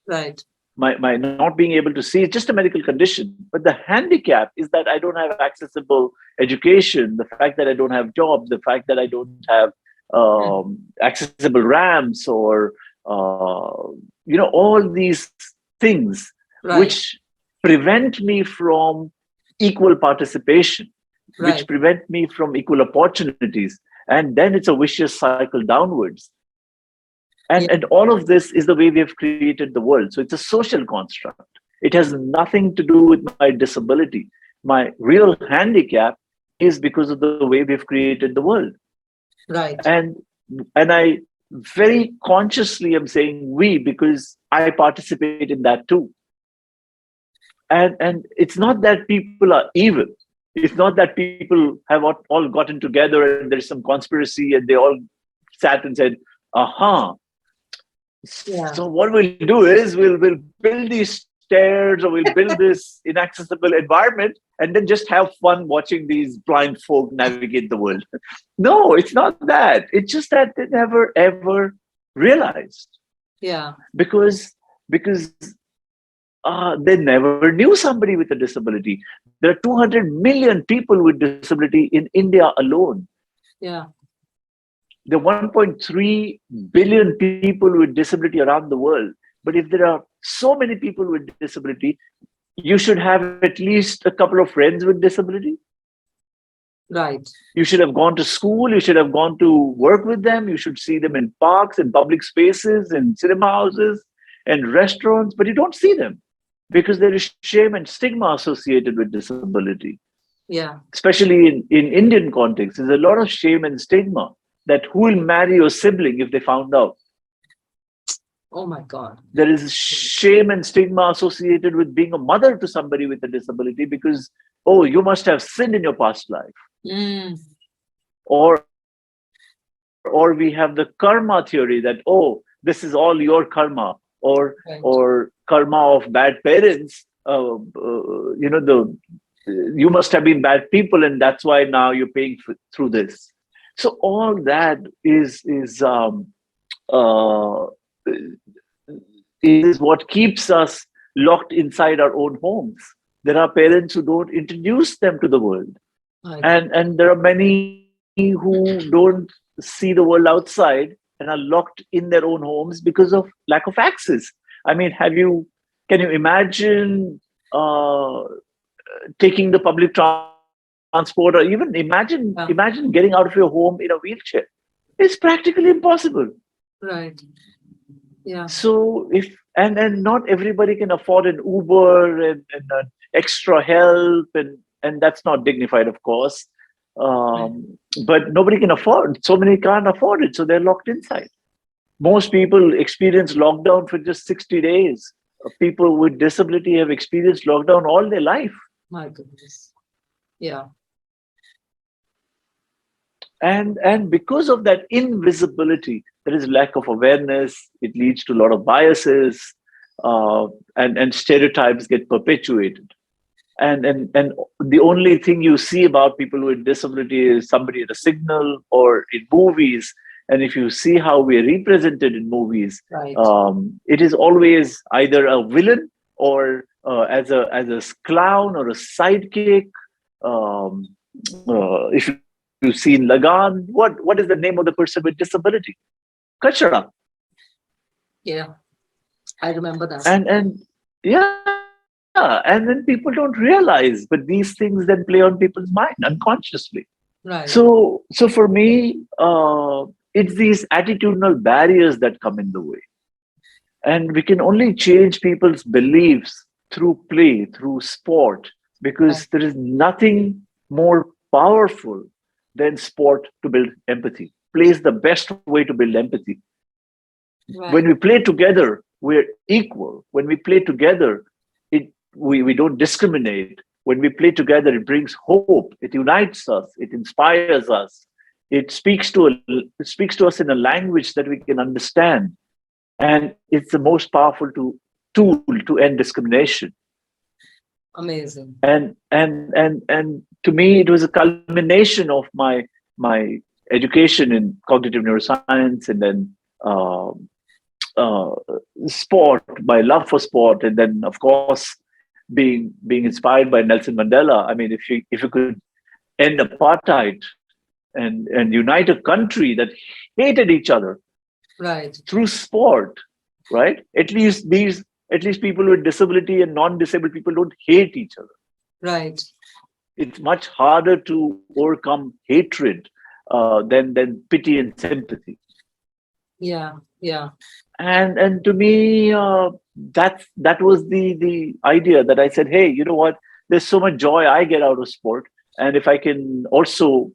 Right. My not being able to see is just a medical condition. But the handicap is that I don't have accessible education, the fact that I don't have jobs, the fact that I don't have Hmm. accessible ramps, or all these things Right. which prevent me from equal participation, which Right. prevent me from equal opportunities. And then it's a vicious cycle downwards. Yeah. And all of this is the way we have created the world. So it's a social construct. It has nothing to do with my disability. My real handicap is because of the way we've created the world. Right. And and I very consciously I'm saying we because I participate in that too. And it's not that people are evil. It's not that people have all gotten together and there's some conspiracy and they all sat and said, aha. Yeah. So what we'll do is we'll build these stairs or we'll build this inaccessible environment and then just have fun watching these blind folk navigate the world. No, it's not that. It's just that they never ever realized Yeah. because they never knew somebody with a disability. There are 200 million people with disability in India alone. Yeah. There are 1.3 billion people with disability around the world. But if there are so many people with disability, you should have at least a couple of friends with disability. Right. You should have gone to school. You should have gone to work with them. You should see them in parks, in public spaces, in cinema houses, and restaurants. But you don't see them because there is shame and stigma associated with disability. Yeah. Especially in Indian context, there's a lot of shame and stigma that who will marry your sibling if they found out. Oh my God. There is shame and stigma associated with being a mother to somebody with a disability because, oh, you must have sinned in your past life. Mm. Or we have the karma theory that, oh, this is all your karma, or Right. or karma of bad parents. You must have been bad people, and that's why now you're paying through this. So all that uh, is what keeps us locked inside our own homes. There are parents who don't introduce them to the world, Right. and there are many who don't see the world outside and are locked in their own homes because of lack of access. I mean, can you imagine taking the public transport, or even imagine getting out of your home in a wheelchair? It's practically impossible. Right. Yeah. So and not everybody can afford an Uber and extra help, and that's not dignified, of course. But nobody can afford. So many can't afford it, so they're locked inside. Most people experience lockdown for just 60 days. People with disability have experienced lockdown all their life. My goodness. Yeah. And because of that invisibility, there is lack of awareness. It leads to a lot of biases, and stereotypes get perpetuated. And the only thing you see about people with disability is somebody at a signal or in movies. And if you see how we are represented in movies, Right. it is always either a villain or as a clown or a sidekick. If you see in Lagan, what is the name of the person with disability? Kachara. Yeah. I remember that. And yeah, and then people don't realize, but these things then play on people's mind unconsciously. Right. So for me, it's these attitudinal barriers that come in the way. And we can only change people's beliefs through play, through sport, because there is nothing more powerful than sport to build empathy. Play is the best way to build empathy. Right. When we play together, we're equal. When we play together, we don't discriminate. When we play together, it brings hope. It unites us. It inspires us. It speaks to us in a language that we can understand. And it's the most powerful tool to end discrimination. Amazing. And to me, it was a culmination of my education in cognitive neuroscience, and then sport, my love for sport, and then of course being inspired by Nelson Mandela. I mean, if you could end apartheid and unite a country that hated each other, right, through sport, right? At least people with disability and non-disabled people don't hate each other. Right. It's much harder to overcome hatred than pity and sympathy. Yeah. And to me, that was the idea that I said, hey, you know what? There's so much joy I get out of sport, and if I can also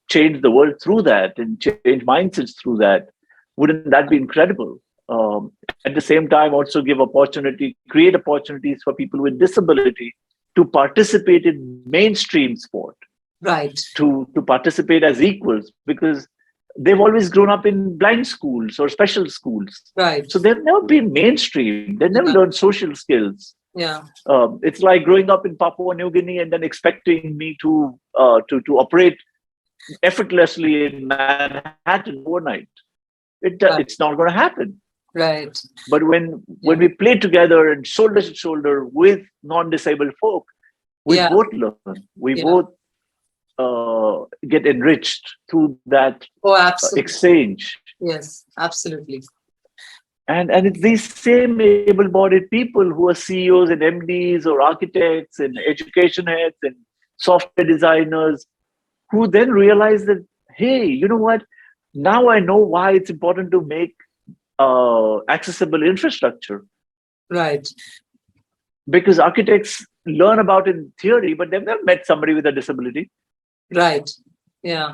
change the world through that and change mindsets through that, Wouldn't that be incredible? At the same time, also create opportunities for people with disability to participate in mainstream sport, Right. to participate as equals, because they've always grown up in blind schools or special schools. Right. So they've never been mainstream. They've never learned social skills. Yeah. It's like growing up in Papua New Guinea and then expecting me to operate effortlessly in Manhattan overnight. It's not going to happen. Right. But when we play together and shoulder to shoulder with non-disabled folk, we both learn. We both get enriched through that exchange. Yes, absolutely. And it's these same able-bodied people who are CEOs and MDs or architects and education heads and software designers who then realize that, hey, you know what? Now I know why it's important to make accessible infrastructure. Right. Because architects learn about it in theory, but they've never met somebody with a disability. Right. Yeah.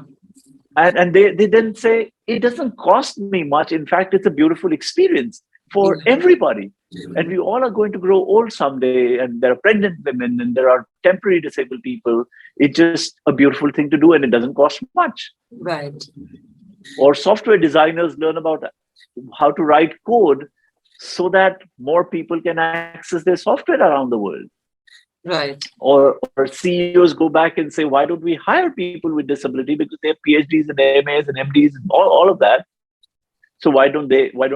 And they then say, it doesn't cost me much. In fact, it's a beautiful experience for everybody. And we all are going to grow old someday. And there are pregnant women and there are temporary disabled people. It's just a beautiful thing to do and it doesn't cost much. Right. Or software designers learn about how to write code so that more people can access their software around the world. Right. Or CEOs go back and say, why don't we hire people with disability? Because they have PhDs and MAs and MDs and all of that. So why don't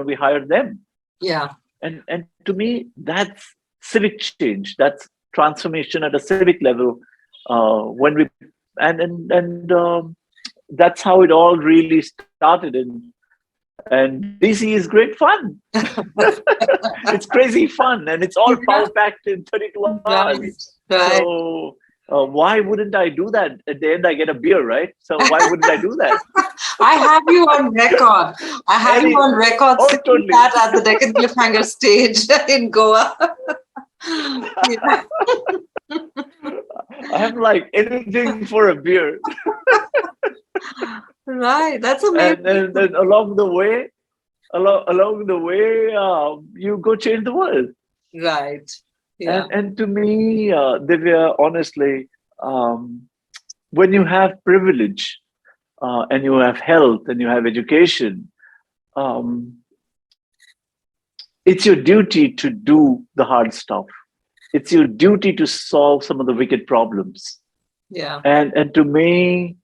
we hire them? Yeah. And to me, that's civic change. That's transformation at a civic level. When we that's how it all really started. And DC is great fun. It's crazy fun, and it's all power packed in 32 hours. Right. So why wouldn't I do that? At the end, I get a beer, right? So why wouldn't I do that? I have you on record. Singing totally. that at the Deccan Cliffhanger stage in Goa. I'm like anything for a beer. Right, that's amazing. And then along the way, you go change the world. Right. Yeah. And to me, Divya, honestly, when you have privilege and you have health and you have education, it's your duty to do the hard stuff. It's your duty to solve some of the wicked problems. Yeah. And to me,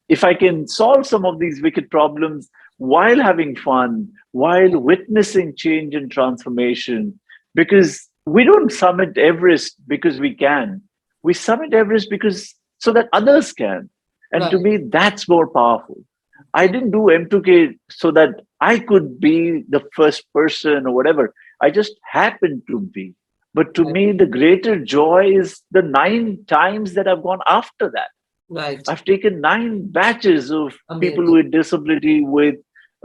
if I can solve some of these wicked problems while having fun, while witnessing change and transformation, because we don't summit Everest because we can. We summit Everest so that others can. And to me, that's more powerful. I didn't do M2K so that I could be the first person or whatever. I just happened to be. But to me, the greater joy is the 9 times that I've gone after that. Right. I've taken 9 batches of people with disability, with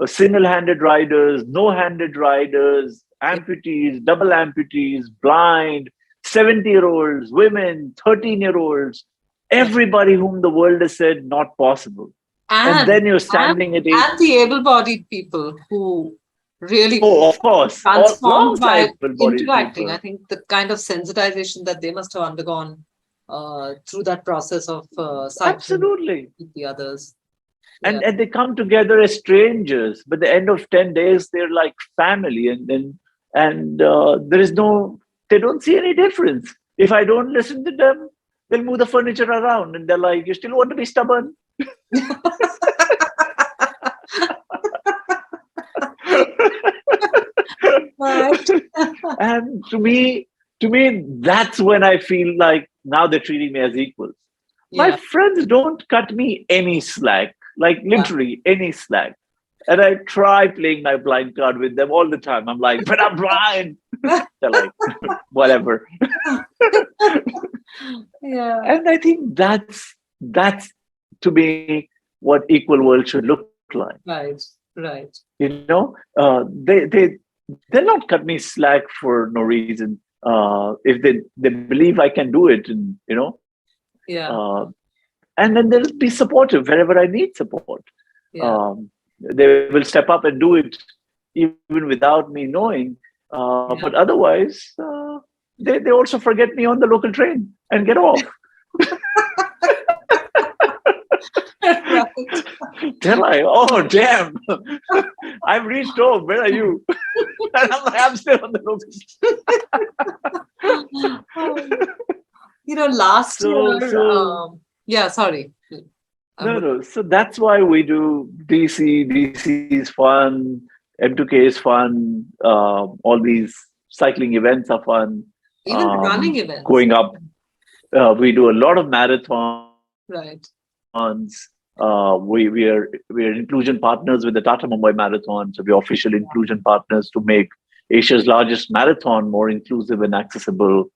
single-handed riders, no-handed riders, amputees, double amputees, blind, 70-year-olds, women, 13-year-olds, everybody whom the world has said not possible. And then you're standing at and the able-bodied people who really of course, transformed by people. interacting. I think the kind of sensitization that they must have undergone through that process of absolutely with the others. And they come together as strangers, but at the end of 10 days, they're like family. And there is they don't see any difference. If I don't listen to them, they'll move the furniture around and they're like, you still want to be stubborn? And to me, that's when I feel like now they're treating me as equals. My friends don't cut me any slack, like literally any slack. And I try playing my blind card with them all the time. I'm like, but I'm blind. They're like, whatever. And I think that's to me what equal world should look like. Right. You know, they'll not cut me slack for no reason. If they believe I can do it, and and then they'll be supportive wherever I need support. they will step up and do it even without me knowing. Yeah. But otherwise, they also forget me on the local train and get off. Right. They're like, oh, damn, I've reached home. Where are you? And I'm like, I'm still on the local. Last So, year, so yeah, sorry. no, no. So that's why we do DC. DC is fun. M2K is fun. All these cycling events are fun. Even the running events. Going up, we do a lot of marathons. Right. We are inclusion partners with the Tata Mumbai Marathon. So we're official inclusion partners to make Asia's largest marathon more inclusive and accessible.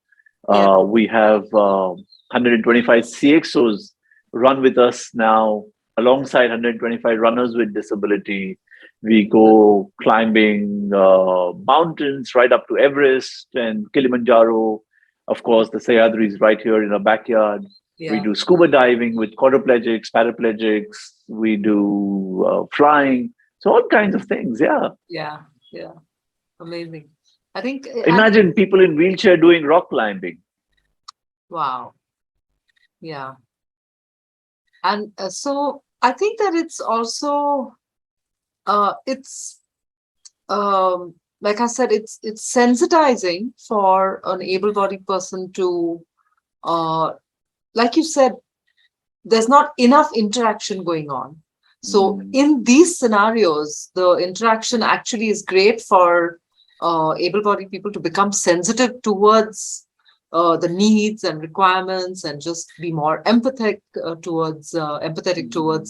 Yeah. We have 125 CXOs run with us now, alongside 125 runners with disability. We go climbing mountains right up to Everest and Kilimanjaro. Of course, the Sahyadri is right here in our backyard. We Yeah. do scuba diving with quadriplegics, paraplegics. We do flying. So all kinds of things. Yeah. Yeah. Yeah. Amazing. I think, Imagine people in wheelchair doing rock climbing. wow. Yeah. And so I think that it's also, it's, like I said, it's sensitizing for an able-bodied person to, like you said, there's not enough interaction going on. So in these scenarios, the interaction actually is great for able-bodied people to become sensitive towards the needs and requirements, and just be more empathetic towards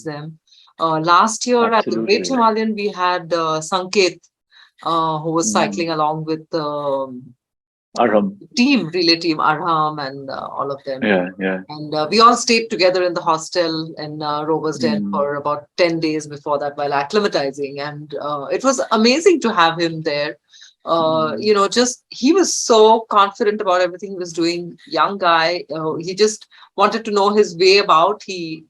them. Last year at the Great Absolutely. Himalayan, we had Sanket, who was cycling along with Arham. relay team Arham, and all of them. Yeah, yeah. And we all stayed together in the hostel in Rover's Den for about 10 days before that, while acclimatizing. And it was amazing to have him there. Just he was so confident about everything he was doing. Young guy, he just wanted to know his way about. He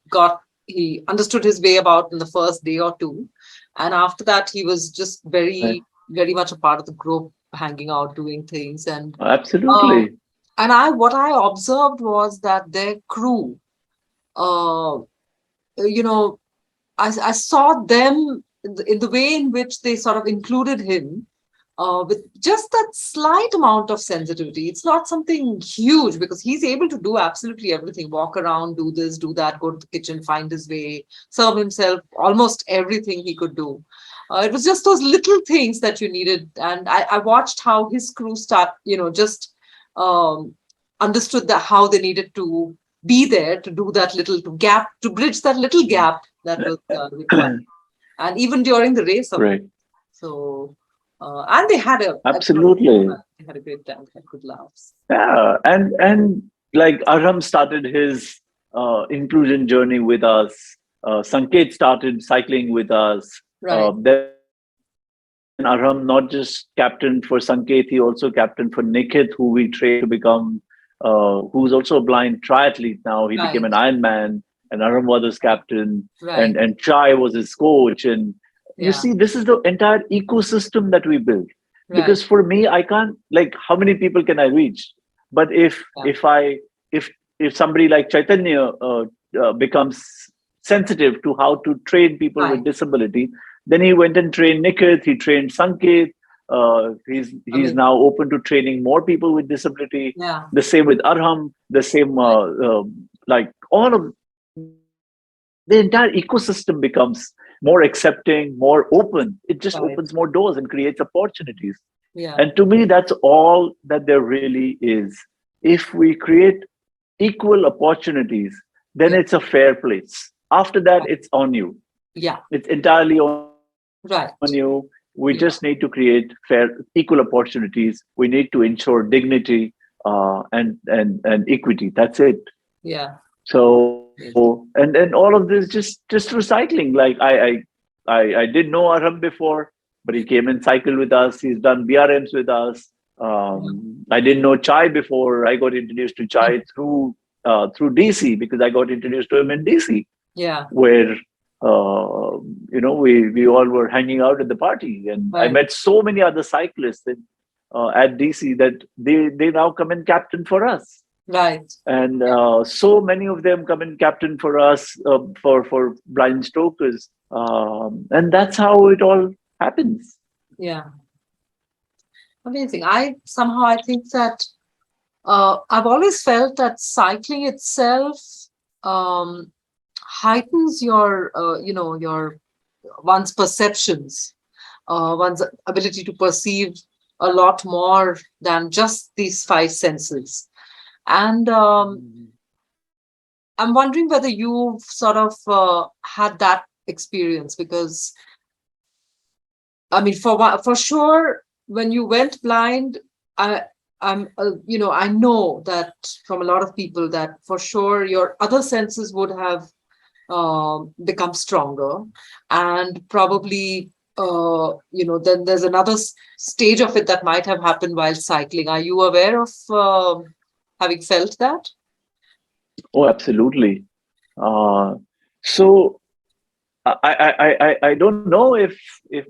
understood his way about in the first day or two, and after that, he was just very, very much a part of the group, hanging out, doing things. And Absolutely. what I observed was that their crew, uh, I saw them in the way in which they sort of included him, with just that slight amount of sensitivity. It's not something huge, because he's able to do absolutely everything: walk around, do this, do that, go to the kitchen, find his way, serve himself, almost everything he could do. It was just those little things that you needed. And I watched how his crew just understood that how they needed to be there to do that little to bridge that little gap that was required. And even during the race, Right. so and they had Absolutely. they had a great time, had good laughs. Yeah. And like Arham started his inclusion journey with us. Sanket started cycling with us. Right. Then Arham not just captained for Sanket, he also captained for Nikit, who we trained to become, who's also a blind triathlete now. He became an Ironman, and Arham was his captain, and Chai was his coach. And you see, this is the entire ecosystem that we built. Because for me, I can't, like, how many people can I reach? But if somebody like Chaitanya becomes sensitive to how to train people with disability, then he went and trained Nikit, he trained Sanket. He's now open to training more people with disability. Yeah. The same with Arham, the same, like all of the entire ecosystem becomes more accepting, more open. It just opens more doors and creates opportunities. Yeah. And to me, that's all that there really is. If we create equal opportunities, then it's a fair place. After that, it's on you. Yeah. It's entirely on you. We just need to create fair, equal opportunities. We need to ensure dignity and equity. That's it. Yeah. So and all of this just recycling. Like I didn't know Arham before, but he came and cycled with us. He's done BRMs with us. I didn't know Chai before. I got introduced to Chai through DC, because I got introduced to him in DC. Yeah. Where we all were hanging out at the party, and I Right. met so many other cyclists at DC that they now come and captain for us, Right. and so many of them come and captain for us, for blind strokers, and that's how it all happens. Yeah. Amazing. I think that I've always felt that cycling itself um, heightens your one's perceptions, one's ability to perceive a lot more than just these five senses. And I'm wondering whether you've sort of had that experience, because I mean, for sure, when you went blind, I I know that from a lot of people that for sure your other senses would have become stronger, and probably then there's another stage of it that might have happened while cycling. Are you aware of having felt that? Oh, absolutely. Uh, so I don't know if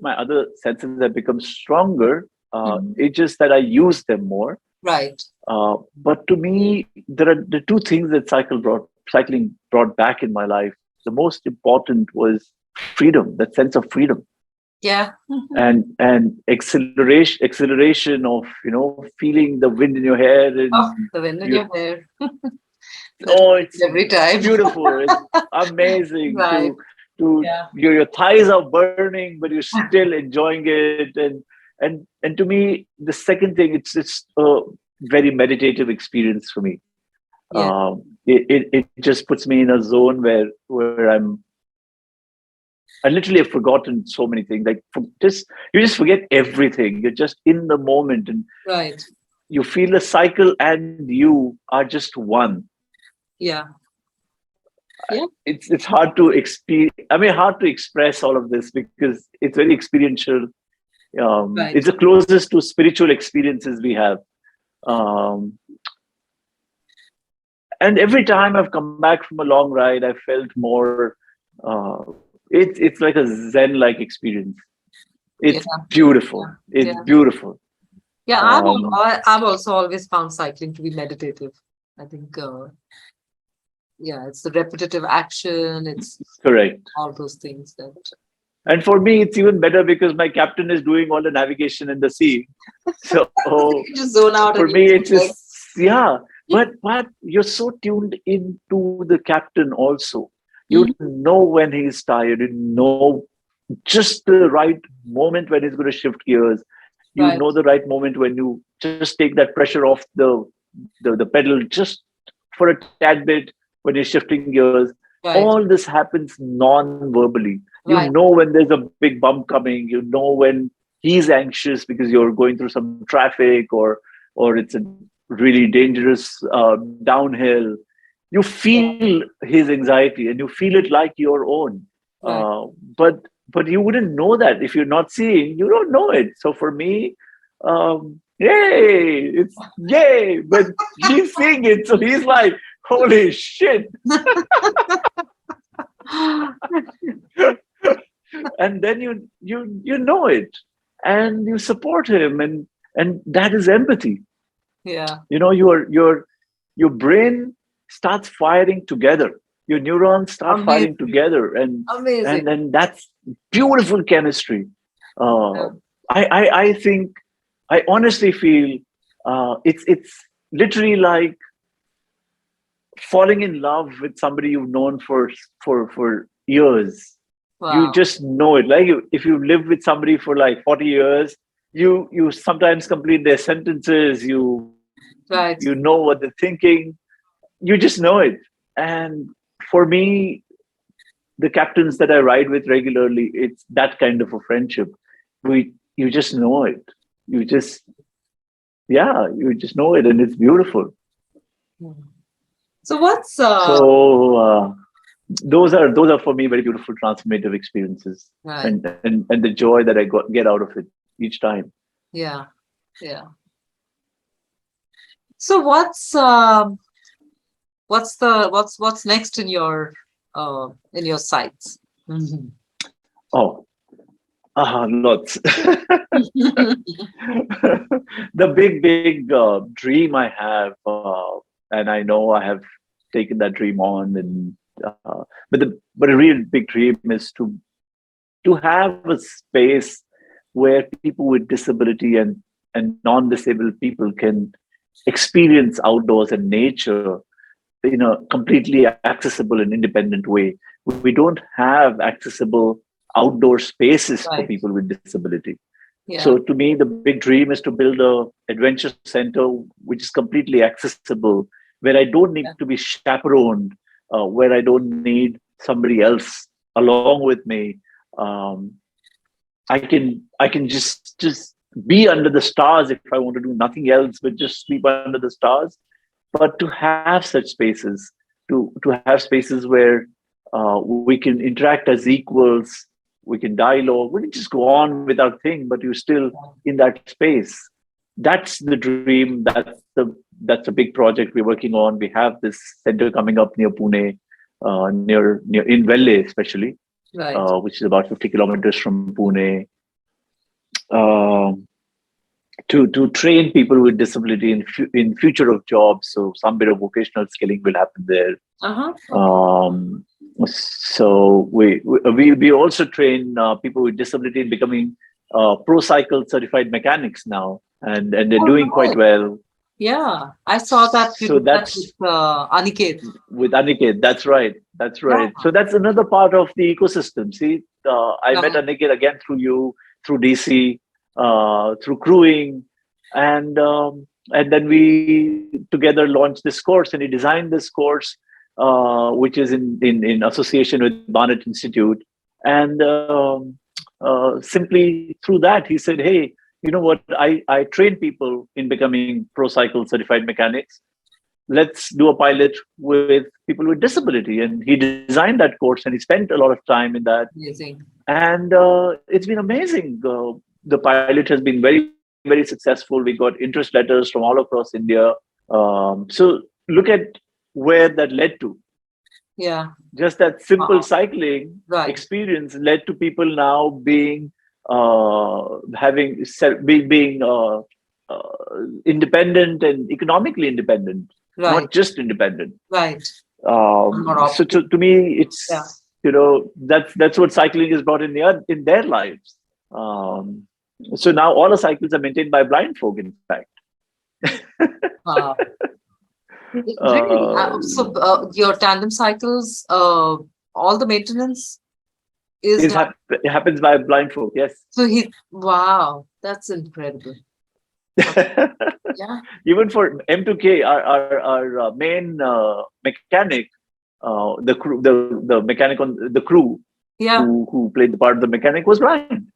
my other senses have become stronger. Mhm. It's just that I use them more. Right. But to me, there are the two things that cycling brought back in my life. The most important was freedom, that sense of freedom, Yeah. and acceleration of feeling the wind in your hair, and Oh, the wind in you your hair. That oh, happens every time. beautiful. It's amazing Right. to Yeah. your thighs are burning, but you're still enjoying it. And to me, the second thing, it's a very meditative experience for me. Yeah. It just puts me in a zone where I literally have forgotten so many things. Like you just forget everything. You're just in the moment, and Right. you feel the cycle and you are just one. Yeah. Yeah. It's hard to hard to express all of this because it's very experiential. Right. It's the closest to spiritual experiences we have. Um, and every time I've come back from a long ride, I felt more. Uh, it's like a Zen-like experience. Yeah. It's beautiful. Yeah. It's beautiful. Yeah. Um, I've also always found cycling to be meditative. I think yeah, it's the repetitive action, it's Correct. all those things that And for me, it's even better because my captain is doing all the navigation in the sea. So you just zone out for and me, use it's your legs. just, yeah. But you're so tuned into the captain also. You Mhm. know when he's tired. You know just the right moment when he's going to shift gears. You Right. know the right moment when you just take that pressure off the pedal just for a tad bit when you're shifting gears. Right. All this happens non-verbally. You Right. know when there's a big bump coming. You know when he's anxious because you're going through some traffic, or it's a really dangerous downhill. You Yeah. feel his anxiety and you feel it like your own. Right. Uh, but you wouldn't know that if you're not seeing. You don't know it. So for me, yay! It's yay! But he's seeing it, so he's like, "Holy shit!" And then you know it, and you support him, and that is empathy. Yeah. Your brain starts firing together, your neurons start firing Amazing. together, and Amazing. then that's beautiful chemistry. uh, Yeah. I think, I honestly feel, it's literally like falling in love with somebody you've known for years. You Wow. just know it. Like, if you live with somebody for like 40 years, you sometimes complete their sentences. You know Right. what they're thinking. You just know it. And for me, the captains that I ride with regularly, it's that kind of a friendship. You just know it. You just Yeah, you just know it, and it's beautiful. Mhm. So what's So those are for me very beautiful transformative experiences, right. and the joy that get out of it each time. Yeah. Yeah. So what's next in your sights? Mhm. Oh, lots. The big dream I have, and I know I have taken that dream on, and but a real big dream is to have a space where people with disability and non-disabled people can experience outdoors and nature in a completely accessible and independent way. We don't have accessible outdoor spaces for Right. people with disability. Yeah. So to me, the big dream is to build a adventure center which is completely accessible, where I don't need Yeah. to be chaperoned, where I don't need somebody else along with me. Um, I can just be under the stars if I want to do nothing else but just sleep under the stars. But to have such spaces, to have spaces where we can interact as equals, we can dialogue, we can just go on with our thing, but you're still in that space. That's the dream. That's a big project we're working on. We have this center coming up near Pune, near in Velle especially, Right. which is about 50 kilometers from Pune. Um, to train people with disability in future of jobs. So some bit of vocational skilling will happen there. Uh-huh. Okay. Um, so we also train people with disability in becoming pro cycle certified mechanics now, and they're Oh, doing quite nice. well. Yeah. I saw that you So did that that's with Aniket. with Aniket. That's right. That's Yeah. right. So that's another part of the ecosystem. See, I met Right. Aniket again through you, through DC, through crewing, and then we together launched this course, and he designed this course, which is in association with Barnett Institute, and simply through that he said, "Hey, you know what? I train people in becoming pro cycle certified mechanics. Let's do a pilot with people with disability." And he designed that course, and he spent a lot of time in that, Amazing. and it's been amazing. The pilot has been very very successful. We got interest letters from all across India. So look at where that led to. Yeah. Just that simple Wow. cycling Right. experience led to people now being having being independent and economically independent, Right. not just independent. Right. More So opportunity. to me, Yeah. it's that's what cycling has brought in their lives. Um, so now all the cycles are maintained by blind folk. In fact, Wow. Really? uh, So your tandem cycles, all the maintenance is done. it happens by blind folk. Yes. So wow, that's incredible. Yeah. Even for M2K, our main mechanic, the mechanic on the crew Yeah. who played the part of the mechanic was blind.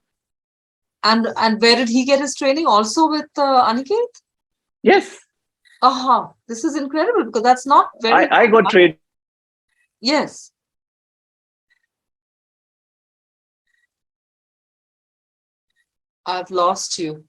And where did he get his training? Also with Aniket? Yes, Aha, this is incredible because that's not very I got trained. Yes. I've lost you.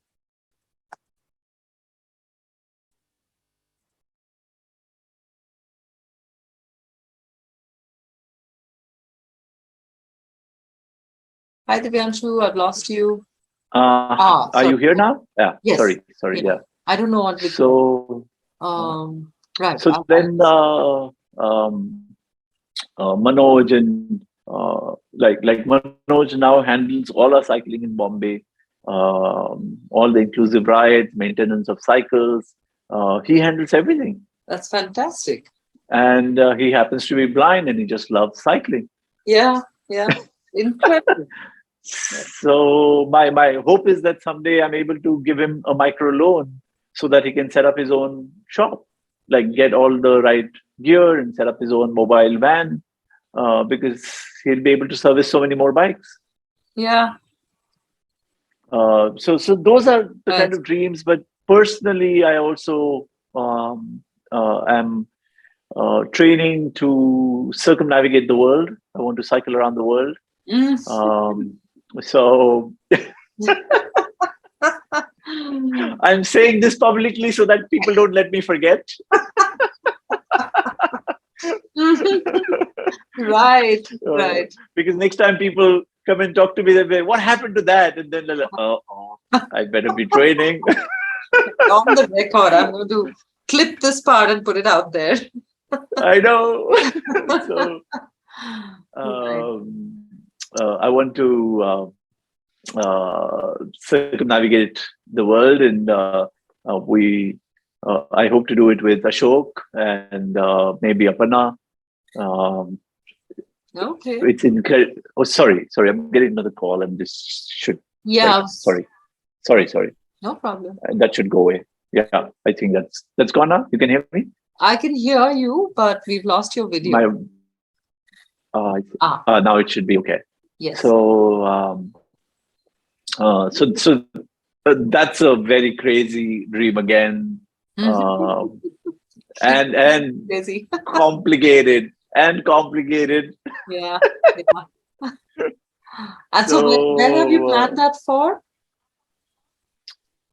Hi, Divyanshu, I've lost you. Are Sorry. you here now? Yeah. Yes. Sorry. Yeah. Yeah. I don't know what we So right. so then Manoj and like Manoj now handles all our cycling in Bombay, all the inclusive rides, maintenance of cycles. He handles everything, That's fantastic. and he happens to be blind, and he just loves cycling. Yeah. Yeah. Incredible. So my hope is that someday I'm able to give him a micro loan so that he can set up his own shop, like get all the right gear and set up his own mobile van, because he'll be able to service so many more bikes. Yeah. So those are the Right. kind of dreams. But personally, I also am training to circumnavigate the world. I want to cycle around the world. Mm. So I'm saying this publicly so that people don't let me forget. Right, Uh, right. because next time people come and talk to me, they'll be like, what happened to that? And then they're like, oh, I better be training. On the record, I'm going to clip this part and put it out there. I know. So Right. I want to circumnavigate the world, and we. I hope to do it with Ashok and maybe Aparna. Um, Okay. it's incredible. Oh, sorry. I'm getting another call. I'm just should like Yeah, sorry. no problem. That should go away. Yeah, I think that's gone now. You can hear me. I can hear you, but we've lost your My video. Ah, now it should be okay. yes. So that's a very crazy dream again, uh, and Busy. complicated. Yeah. Yeah. And so when have you So planned that for?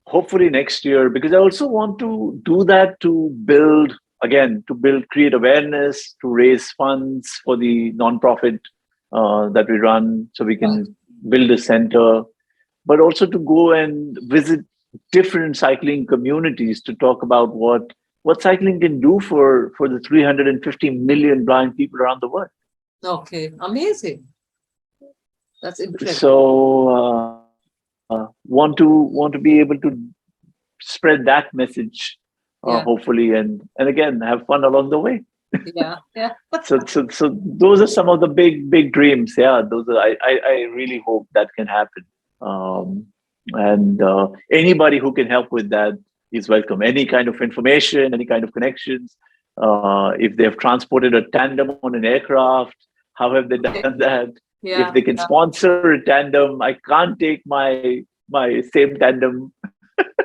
hopefully next year, because I also want to do that to build again, create awareness, to raise funds for the nonprofit that we run, so we Right. can build a center, but also to go and visit different cycling communities to talk about what cycling can do for the 350 million blind people around the world. Okay. Amazing. That's incredible. So want to be able to spread that message, Yeah. hopefully, and again have fun along the way. Yeah. Yeah. So those are some of the big dreams. Yeah, those are. I really hope that can happen. And anybody who can help with that is welcome. Any kind of information, any kind of connections. If they have transported a tandem on an aircraft, how have they Okay. done that? If Yeah. they can Yeah. sponsor a tandem, I can't take my same tandem.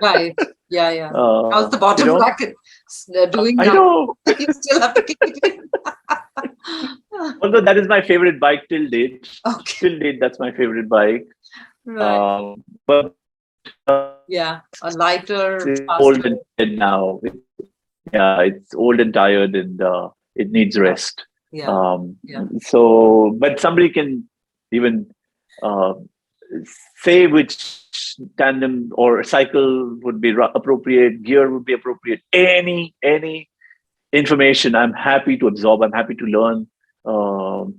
Right. Yeah. Yeah. How's the You bottom know, bracket doing I now? know. You still have to keep it in. Although that is my favorite bike till date. Okay. Till date, that's my favorite bike. Right. But Yeah. A lighter, it's old faster. and tired now. Yeah, it's old and tired, and it needs Yeah. rest. Yeah. Yeah. So, but somebody can even uh, say which tandem or cycle would be appropriate, gear would be appropriate. Any information, I'm happy to absorb. I'm happy to learn. Um,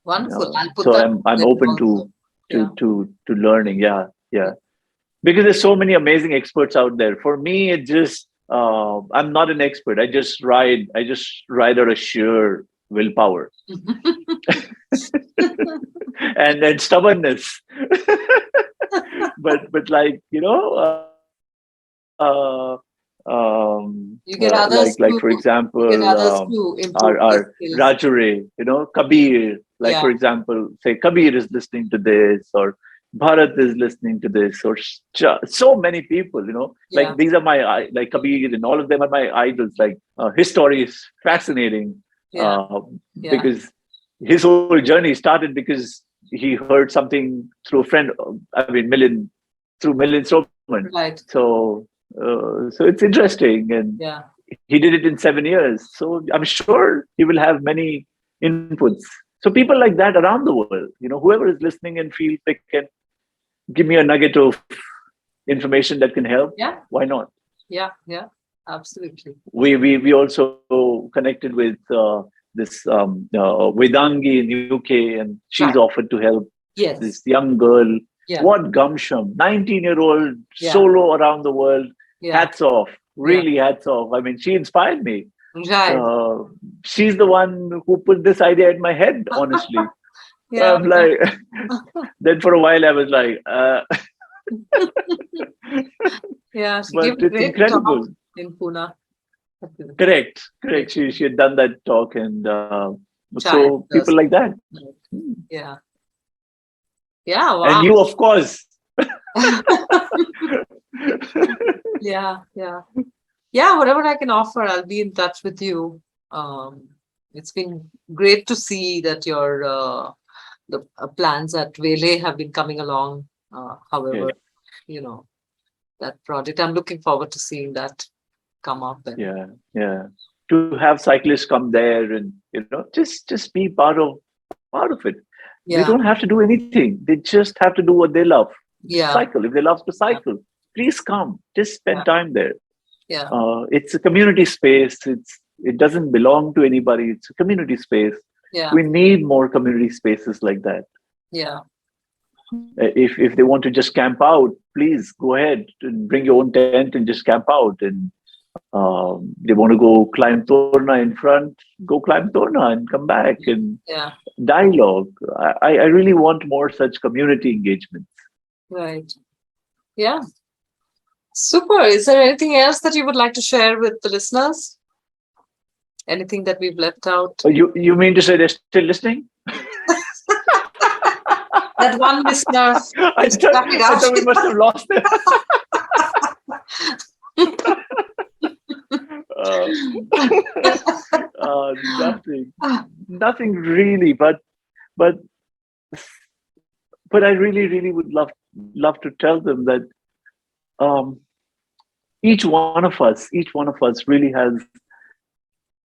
Wonderful. I'll put so that I'm there open also. Yeah. to learning. Yeah. Because there's so many amazing experts out there. For me, it just I'm not an expert. I just ride out of sheer willpower and stubbornness. but like You get others like to for example, improve their our skills. Rajure, Kabir, like for Yeah. example, say Kabir is listening to this, or Bharat is listening to this, or so many people, Yeah. like these are like Kabir, and all of them are my idols. Like his story is fascinating, Yeah. uh, Yeah. because his whole journey started because he heard something through a friend. I mean, through Million Strowman. Right. So it's interesting, and Yeah. he did it in 7 years. So I'm sure he will have many inputs. So people like that around the world, whoever is listening and feels they can give me a nugget of information that can help. Yeah. Why not? Yeah. Yeah. Absolutely. We also connected with this Vedangi in UK, and she's Right. offered to help Yes. this young girl. Yeah. What gumption, 19-year-old Yeah. solo around the world. Yeah. Hats off, really hats off. I mean, she inspired me. Right. She's the one who put this idea in my head, honestly. Yeah. I'm like, then for a while I was like, Yeah. She but gave a it's great talk incredible. in Pune. Correct. Great. She had done that talk, and Child so people like that. Yeah. Yeah. Wow. And you, of course. Yeah. Yeah. Yeah. Whatever I can offer, I'll be in touch with you. It's been great to see that your the plans at Vele have been coming along. However, that project, I'm looking forward to seeing that come up. And Yeah. to have cyclists come there and just be part of it. They Yeah. don't have to do anything. They just have to do what they love. Yeah. Cycle. If they love to cycle, please come. Just Yeah. spend time there. Yeah. It's a community space. It doesn't belong to anybody. It's a community space. Yeah. We need more community spaces like that. Yeah. If they want to just camp out, please go ahead and bring your own tent and just camp out. And they want to go climb Torna in front, go climb Torna and come back and Yeah. dialogue. I really want more such community engagements. Right. Yeah. Super. Is there anything else that you would like to share with the listeners? Anything that we've left out? You mean to say they're still listening? That one listener. I thought we must have lost them. Nothing really, but I really would love to tell them that each one of us really has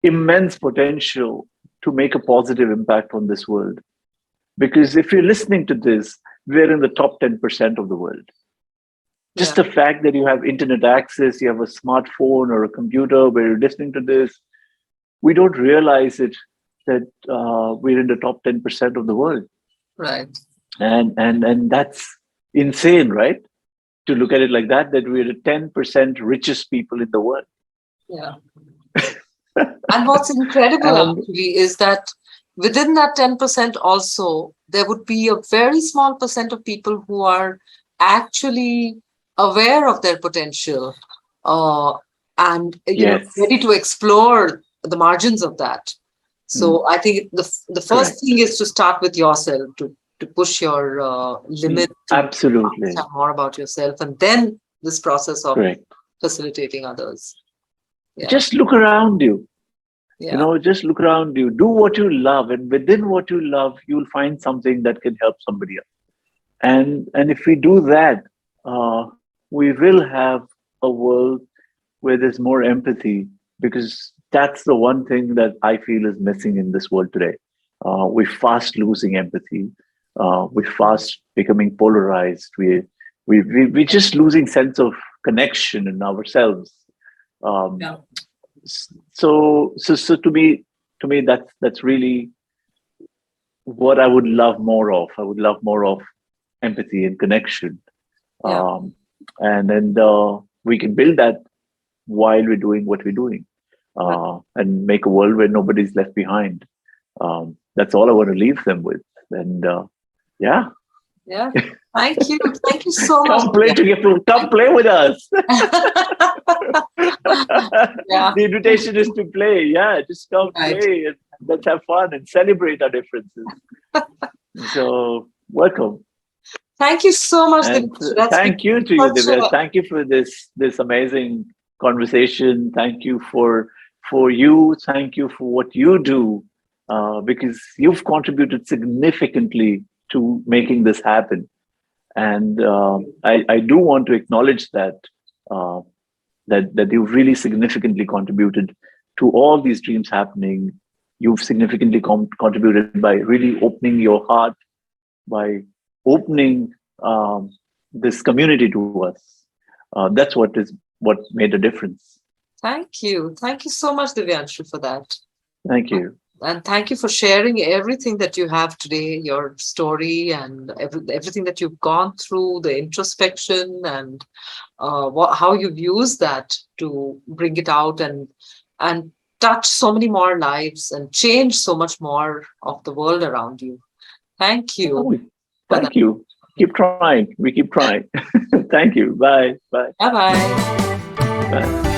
immense potential to make a positive impact on this world. Because if you're listening to this, we're in the top 10% of the world. Just the fact that you have internet access, you have a smartphone or a computer where you're listening to this, we don't realize it that we're in the top 10% of the world. Right. And that's insane, right? To look at it like that we're the 10% richest people in the world. Yeah. And what's incredible actually is that within that 10% also, there would be a very small percent of people who are actually aware of their potential and ready to explore the margins of that. So I think the first thing is to start with yourself, to push your limit, to absolutely understand more about yourself, and then this process of facilitating others. Yeah. Just look around you. Yeah. Just look around you. Do what you love, and within what you love, you'll find something that can help somebody else. And if we do that, we will have a world where there's more empathy, because that's the one thing that I feel is missing in this world today. We're fast losing empathy. We're fast becoming polarized. We're just losing sense of connection in ourselves. So to me, that's really what I would love more of. I would love more of empathy and connection. And then we can build that while we're doing what we're doing, and make a world where nobody's left behind. That's all I want to leave them with. And yeah. Thank you. Thank you so much. Come play with us. The invitation is to play. Yeah, just come play and let's have fun and celebrate our differences. So welcome. Thank you so much. Thank you to you, Divya. Thank you for this amazing conversation. Thank you for you. Thank you for what you do, because you've contributed significantly to making this happen. And I do want to acknowledge that you've really significantly contributed to all these dreams happening. You've significantly contributed by really opening your heart, by opening this community to us. That's what made a difference. Thank you. Thank you so much, Divyanshu, for that. Thank you. And thank you for sharing everything that you have today, your story and everything that you've gone through, the introspection and how you've used that to bring it out and touch so many more lives and change so much more of the world around you. Thank you. Thank you. Keep trying. We keep trying. Thank you. Bye. Bye. Bye-bye. Bye.